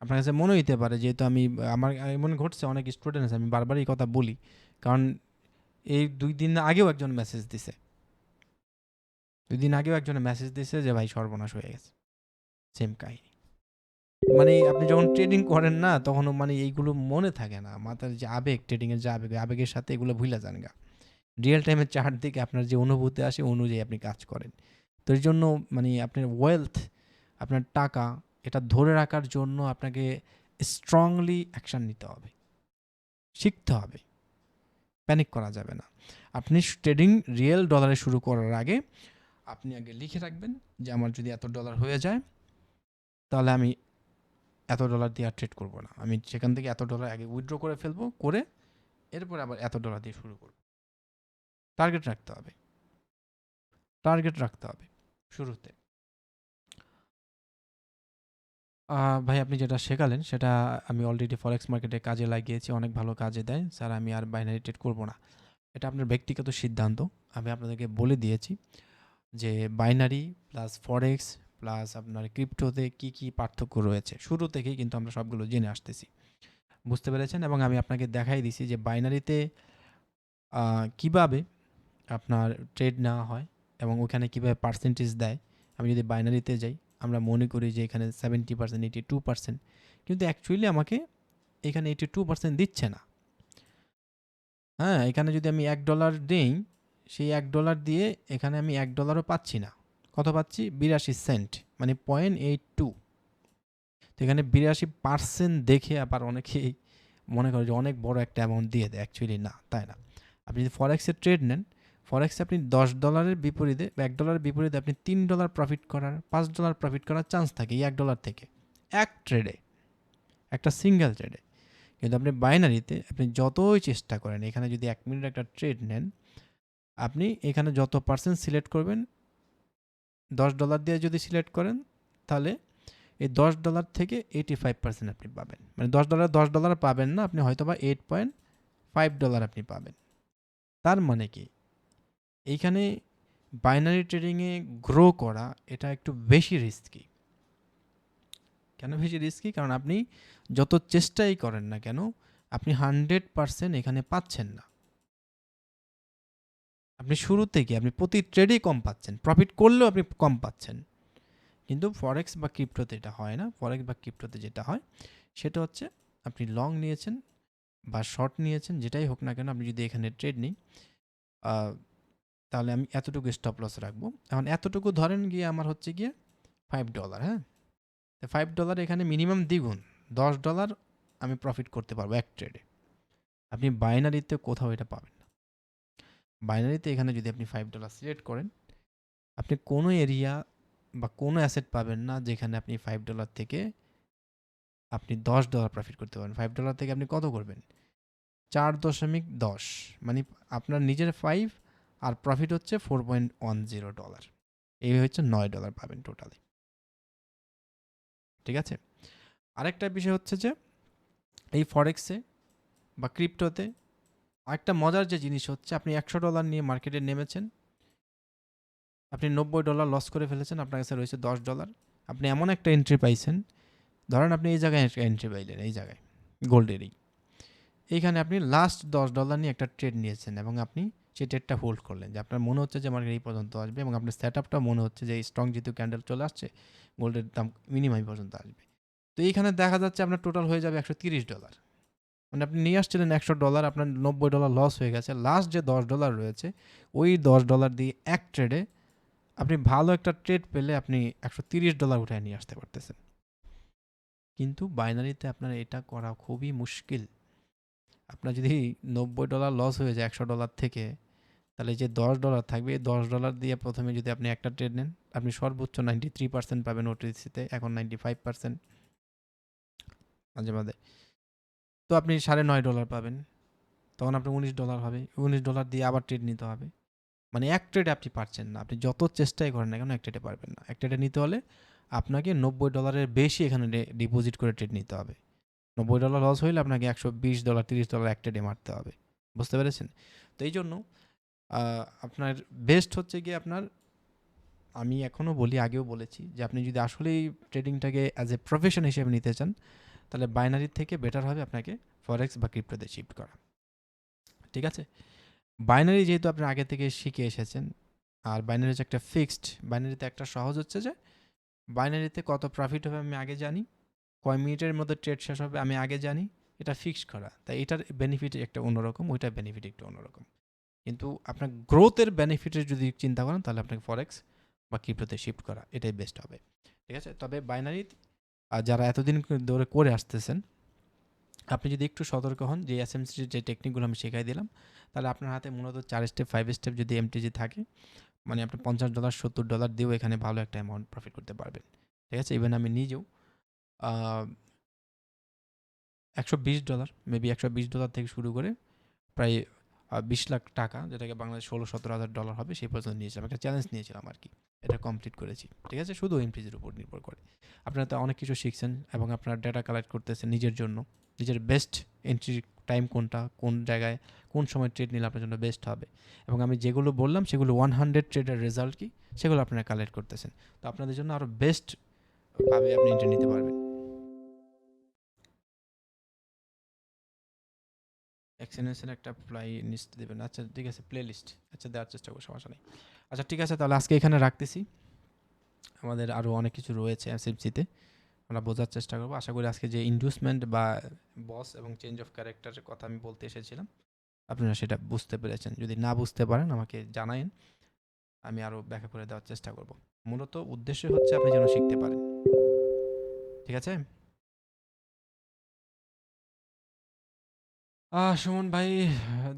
আপনার কাছে মনে হইতে পারে, যেহেতু আমার এমন ঘটছে, অনেক স্টুডেন্ট আছে, আমি বারবার এই কথা বলি, কারণ এই 2 দিন আগেও একজন মেসেজ দিছে, 2 দিন আগেও একজনে মেসেজ দিছে যে ভাই সর্বনাশ হয়ে গেছে, সেম কাহিনী। মানে আপনি যখন ট্রেডিং করেন না, তখনও মানে এইগুলো মনে থাকে না, মাথার যে আবেগ, ট্রেডিংয়ের যে আবেগের সাথে এগুলো ভুলে যান গা। রিয়েল টাইমের চার্ট দিকে আপনার যে অনুভূতি আসে অনুযায়ী আপনি কাজ করেন। তো এর জন্য মানে আপনার ওয়েলথ, আপনার টাকা, এটা ধরে রাখার জন্য আপনাকে স্ট্রংলি অ্যাকশান নিতে হবে, শিখতে হবে, প্যানিক করা যাবে না। আপনি ট্রেডিং রিয়েল ডলারে শুরু করার আগে আপনি আগে লিখে রাখবেন যে আমার যদি এত ডলার হয়ে যায় তাহলে আমি এত ডলার দিয়ে আর ট্রেড করবো না, আমি সেখান থেকে এত ডলার আগে উইথড্র করে ফেলবো, করে এরপর আবার এত ডলার দিয়ে শুরু করবো। টার্গেট রাখতে হবে, টার্গেট রাখতে হবে শুরুতে। ভাই আপনি যেটা শেখালেন সেটা আমি অলরেডি ফরেক্স মার্কেটে কাজে লাগিয়েছি, অনেক ভালো কাজে দেয়। স্যার আমি আর বাইনারি ট্রেড করবো না, এটা আপনার ব্যক্তিগত সিদ্ধান্ত। আমি আপনাদেরকে বলে দিয়েছি যে বাইনারি প্লাস ফরেক্স প্লাস আপনার ক্রিপ্টোতে কি কি পার্থক্য রয়েছে শুরু থেকেই, কিন্তু আমরা সবগুলো জেনে আসতেছি, বুঝতে পেরেছেন? এবং আমি আপনাকে দেখাই দিছি যে বাইনারিতে কিভাবে আপনার ট্রেড নেওয়া হয় এবং ওখানে কীভাবে পার্সেন্টেজ দেয়। আমি যদি বাইনারিতে যাই, আমরা মনে করি যে এখানে 70%, 82%, কিন্তু অ্যাকচুয়ালি আমাকে এখানে 82% দিচ্ছে না। হ্যাঁ, এখানে যদি আমি $1 দিই, সেই $1 দিয়ে এখানে আমি $1ও পাচ্ছি না। কত পাচ্ছি? 82 সেন্ট, মানে 0.82। তো এখানে 82% দেখে আবার অনেকেই মনে করে যে অনেক বড় একটা অ্যামাউন্ট দিয়ে দেয়, অ্যাকচুয়ালি না, তাই না। আপনি যদি ফরেক্সের ট্রেড নেন, ফরেক্সে আপনি $10 বিপরীতে বা $1 বিপরীতে আপনি $3 প্রফিট করার, $5 প্রফিট করার চান্স থাকে এই $1 থেকে, এক ট্রেডে, একটা সিঙ্গেল ট্রেডে। কিন্তু আপনি বাইনারিতে আপনি যতই চেষ্টা করেন, এখানে যদি 1 মিনিট একটা ট্রেড নেন, আপনি এখানে যত পার্সেন্ট সিলেক্ট করবেন, $10 দিয়ে যদি সিলেক্ট করেন, তাহলে এই $10 থেকে 85% আপনি পাবেন। মানে $10 পাবেন না, আপনি হয়তো বা $8.5 আপনি পাবেন। তার মানে কি, এইখানে বাইনারি ট্রেডিংয়ে গ্রো করা এটা একটু বেশি রিস্কি। কেন বেশি রিস্কি? কারণ আপনি যত চেষ্টাই করেন না কেন, আপনি 100% এখানে পাচ্ছেন না। আপনি শুরু থেকে আপনি প্রতি ট্রেডেই কম পাচ্ছেন, প্রফিট করলেও আপনি কম পাচ্ছেন। কিন্তু ফরেক্স বা ক্রিপ্টোতে এটা হয় না। ফরেক্স বা ক্রিপ্টোতে যেটা হয় সেটা হচ্ছে, আপনি লং নিয়েছেন বা শর্ট নিয়েছেন, যেটাই হোক না কেন, আপনি যদি এখানে ট্রেড নিই, তাহলে আমি এতটুকু স্টপ লস রাখবো। এখন এতটুকু ধরেন গিয়ে আমার হচ্ছে গিয়ে $5, হ্যাঁ। তো $5 এখানে মিনিমাম দ্বিগুণ, $10 আমি প্রফিট করতে পারবো এক ট্রেডে। আপনি বাইনারিতে কোথাও এটা পাবেন না। বাইনারিতে এখানে যদি আপনি $5 সিলেক্ট করেন, আপনি কোনো এরিয়া বা কোনো অ্যাসেট পাবেন না যেখানে আপনি $5 থেকে আপনি $10 প্রফিট করতে পারেন। $5 থেকে আপনি কত করবেন? 4.10, মানে আপনার নিজের 5 আর প্রফিট হচ্ছে $4.10। এই হচ্ছে $9 পাবেন টোটালি। ঠিক আছে? আরেকটা বিষয় হচ্ছে যে এই ফরেক্সে বা ক্রিপ্টোতে আরেকটা মজার যে জিনিস হচ্ছে, আপনি $100 নিয়ে মার্কেটে নেমেছেন, আপনি $90 লস করে ফেলেছেন, আপনার কাছে রয়েছে $10। আপনি এমন একটা এন্ট্রি পাইছেন, ধরেন আপনি এই জায়গায় একটা এন্ট্রি পাইলেন, এই জায়গায় গোল্ডেরই এইখানে আপনি লাস্ট $10 নিয়ে একটা ট্রেড নিয়েছেন এবং আপনি সেই ট্রেডটা হোল্ড করলেন, যে আপনার মনে হচ্ছে যে মার্কেট এই পর্যন্ত আসবে এবং আপনার সেট আপটা মনে হচ্ছে যে স্ট্রং যেহেতু ক্যান্ডেল চলে আসছে, গোল্ডের দাম মিনিমাম পর্যন্ত আসবে। তো এইখানে দেখা যাচ্ছে আপনার টোটাল হয়ে যাবে $130। মানে আপনি নিয়ে আসছিলেন $100, আপনার $90 লস হয়ে গেছে। লাস্ট যে $10 রয়েছে, ওই $10 দিয়ে এক ট্রেডে আপনি ভালো একটা ট্রেড পেলে আপনি $130 উঠায় নিয়ে আসতে পারতেছেন। কিন্তু বাইনারিতে আপনার এটা করা খুবই মুশকিল। আপনার যদি $90 লস হয়ে যায় $100 থেকে, তাহলে যে $10 থাকবে, এই $10 দিয়ে প্রথমে যদি আপনি একটা ট্রেড নেন, আপনি সর্বোচ্চ 93% পাবেন ওটিসিতে, এখন 95% মাঝে মাঝে। তো আপনি $9.5 পাবেন, তখন আপনার $19 হবে। $19 দিয়ে আবার ট্রেড নিতে হবে। মানে এক ট্রেডে আপনি পারছেন না, আপনি যত চেষ্টাই করেন না কেন এক ট্রেডে পারবেন না। এক ট্রেডে নিতে হলে আপনাকে $90 বেশি এখানে ডিপোজিট করে ট্রেড নিতে হবে। $90 লস হইলে আপনাকে $120, $30 এক ট্রেডে মারতে হবে। বুঝতে পেরেছেন? তো এই জন্য আপনার বেস্ট হচ্ছে গিয়ে আপনার, আমি এখনও বলি, আগেও বলেছি, যে আপনি যদি আসলেই ট্রেডিংটাকে অ্যাজ এ প্রফেশন হিসেবে নিতে চান, তাহলে বাইনারির থেকে বেটার হবে আপনাকে ফরেক্স বা ক্রিপ্টোতে শিফট করা। ঠিক আছে? বাইনারি যেহেতু আপনি আগে থেকে শিখে এসেছেন, আর বাইনারি হচ্ছে একটা ফিক্সড, বাইনারিতে একটা সহজ হচ্ছে যে বাইনারিতে কত প্রফিট হবে আমি আগে জানি, কয় মিনিটের মধ্যে ট্রেড শেষ হবে আমি আগে জানি, এটা ফিক্সড করা। তাই এটার বেনিফিট একটা অন্যরকম, ওইটার বেনিফিট একটু অন্যরকম। কিন্তু আপনার গ্রোথের বেনিফিটের যদি চিন্তা করেন তাহলে আপনাকে ফরেক্স বা ক্রিপ্টোতে শিফট করা এটাই বেস্ট হবে। ঠিক আছে, তবে বাইনারি যারা এতদিন ধরে করে আসতেছেন, আপনি যদি একটু সতর্ক হন যে এসএমসির যে টেকনিকগুলো আমি শেখাই দিলাম, তাহলে আপনার হাতে মূলত 4 স্টেপ 5 স্টেপ যদি এমটিজি থাকে, মানে আপনি $50 $70 দিয়েও এখানে ভালো একটা অ্যামাউন্ট প্রফিট করতে পারবেন। ঠিক আছে, ইভেন আমি নিজেও $120 মেবি $120 থেকে শুরু করে প্রায় 20 লাখ টাকা, যেটাকে বাংলাদেশ 16-17 হাজার ডলার হবে, সেই পর্যন্ত নিয়েছিলাম। একটা চ্যালেঞ্জ নিয়েছিলাম আর কি, এটা কমপ্লিট করেছি। ঠিক আছে, শুধু এমটিজির উপর নির্ভর করে আপনারা তো অনেক কিছু শিখছেন এবং আপনারা ডেটা কালেক্ট করতেছেন নিজের জন্য, নিজের বেস্ট এন্ট্রি টাইম কোনটা, কোন জায়গায় কোন সময় ট্রেড নিলে আপনার জন্য বেস্ট হবে, এবং আমি যেগুলো বললাম সেগুলো 100 ট্রেডের রেজাল্ট কি সেগুলো আপনারা কালেক্ট করতেছেন। তো আপনাদের জন্য আরও বেস্ট ভাবে আপনি এন্ট্রি নিতে পারবেন। এক্সেনেন্সের একটা প্লাই লিস্ট দেবেন, আচ্ছা ঠিক আছে, প্লে লিস্ট, আচ্ছা দেওয়ার চেষ্টা করবো, সমস্যা নেই। আচ্ছা ঠিক আছে, তাহলে আজকে এখানে রাখতেছি। আমাদের আরও অনেক কিছু রয়েছে এসএমসিতে, আমরা বোঝার চেষ্টা করবো। আশা করি আজকে যে ইন্ডিউসমেন্ট বা বস এবং চেঞ্জ অফ ক্যারেক্টারের কথা আমি বলতে এসেছিলাম আপনারা সেটা বুঝতে পেরেছেন। যদি না বুঝতে পারেন আমাকে জানাইন, আমি আরও ব্যাখ্যা করে দেওয়ার চেষ্টা করব। মূলত উদ্দেশ্য হচ্ছে আপনি যেন শিখতে পারেন। ঠিক আছে, সুমন ভাই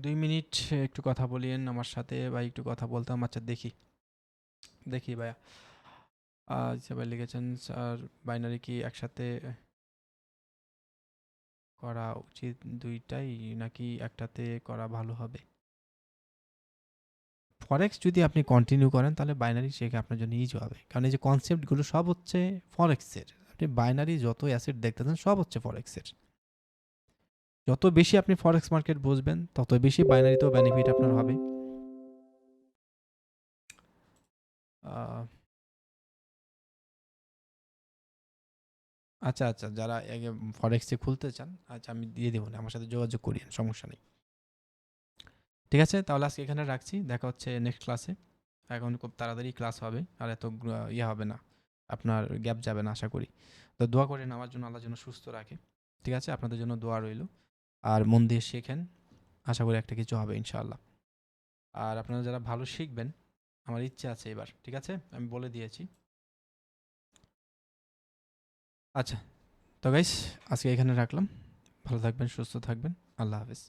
2 মিনিট একটু কথা বলিয়েন আমার সাথে, ভাই একটু কথা বলতাম। আচ্ছা দেখি দেখি ভাইয়া, আচ্ছা ভাই লিখেছেন স্যার বাইনারি কি একসাথে করা উচিত দুইটাই, নাকি একটাতে করা ভালো হবে? ফরেক্স যদি আপনি কন্টিনিউ করেন তাহলে বাইনারি শেখা আপনার জন্য ইজি হবে, কারণ এই যে কনসেপ্টগুলো সব হচ্ছে ফরেক্সের। আপনি বাইনারি যত অ্যাসেট দেখতেছেন সব হচ্ছে ফরেক্সের। যত বেশি আপনি ফরেক্স মার্কেট বুঝবেন তত বেশি বাইনারিতেও বেনিফিট আপনার হবে। আহ, আচ্ছা আচ্ছা, যারা ফরেক্সে খুলতে চান, আচ্ছা আমি দিয়ে দেবো, আমার সাথে যোগাযোগ করিয়েন, সমস্যা নেই। ঠিক আছে, তাহলে আজকে এখানে রাখছি, দেখা হচ্ছে নেক্সট ক্লাসে। এখন খুব তাড়াতাড়ি ক্লাস হবে, আর এত ইয়ে হবে না, আপনার গ্যাপ যাবে না আশা করি। তো দোয়া করেন আমার জন্য, আল্লাহ যেন সুস্থ রাখে। ঠিক আছে, আপনাদের জন্য দোয়া রইল। আর মন দিয়ে শেখেন, আশা করি একটা কিছু হবে ইনশাআল্লাহ। আর আপনারা যারা ভালো শিখবেন, আমার ইচ্ছে আছে এবার, ঠিক আছে আমি বলে দিয়েছি। আচ্ছা, তো গাইস আজকে এখানে রাখলাম, ভালো থাকবেন, সুস্থ থাকবেন, আল্লাহ হাফেজ।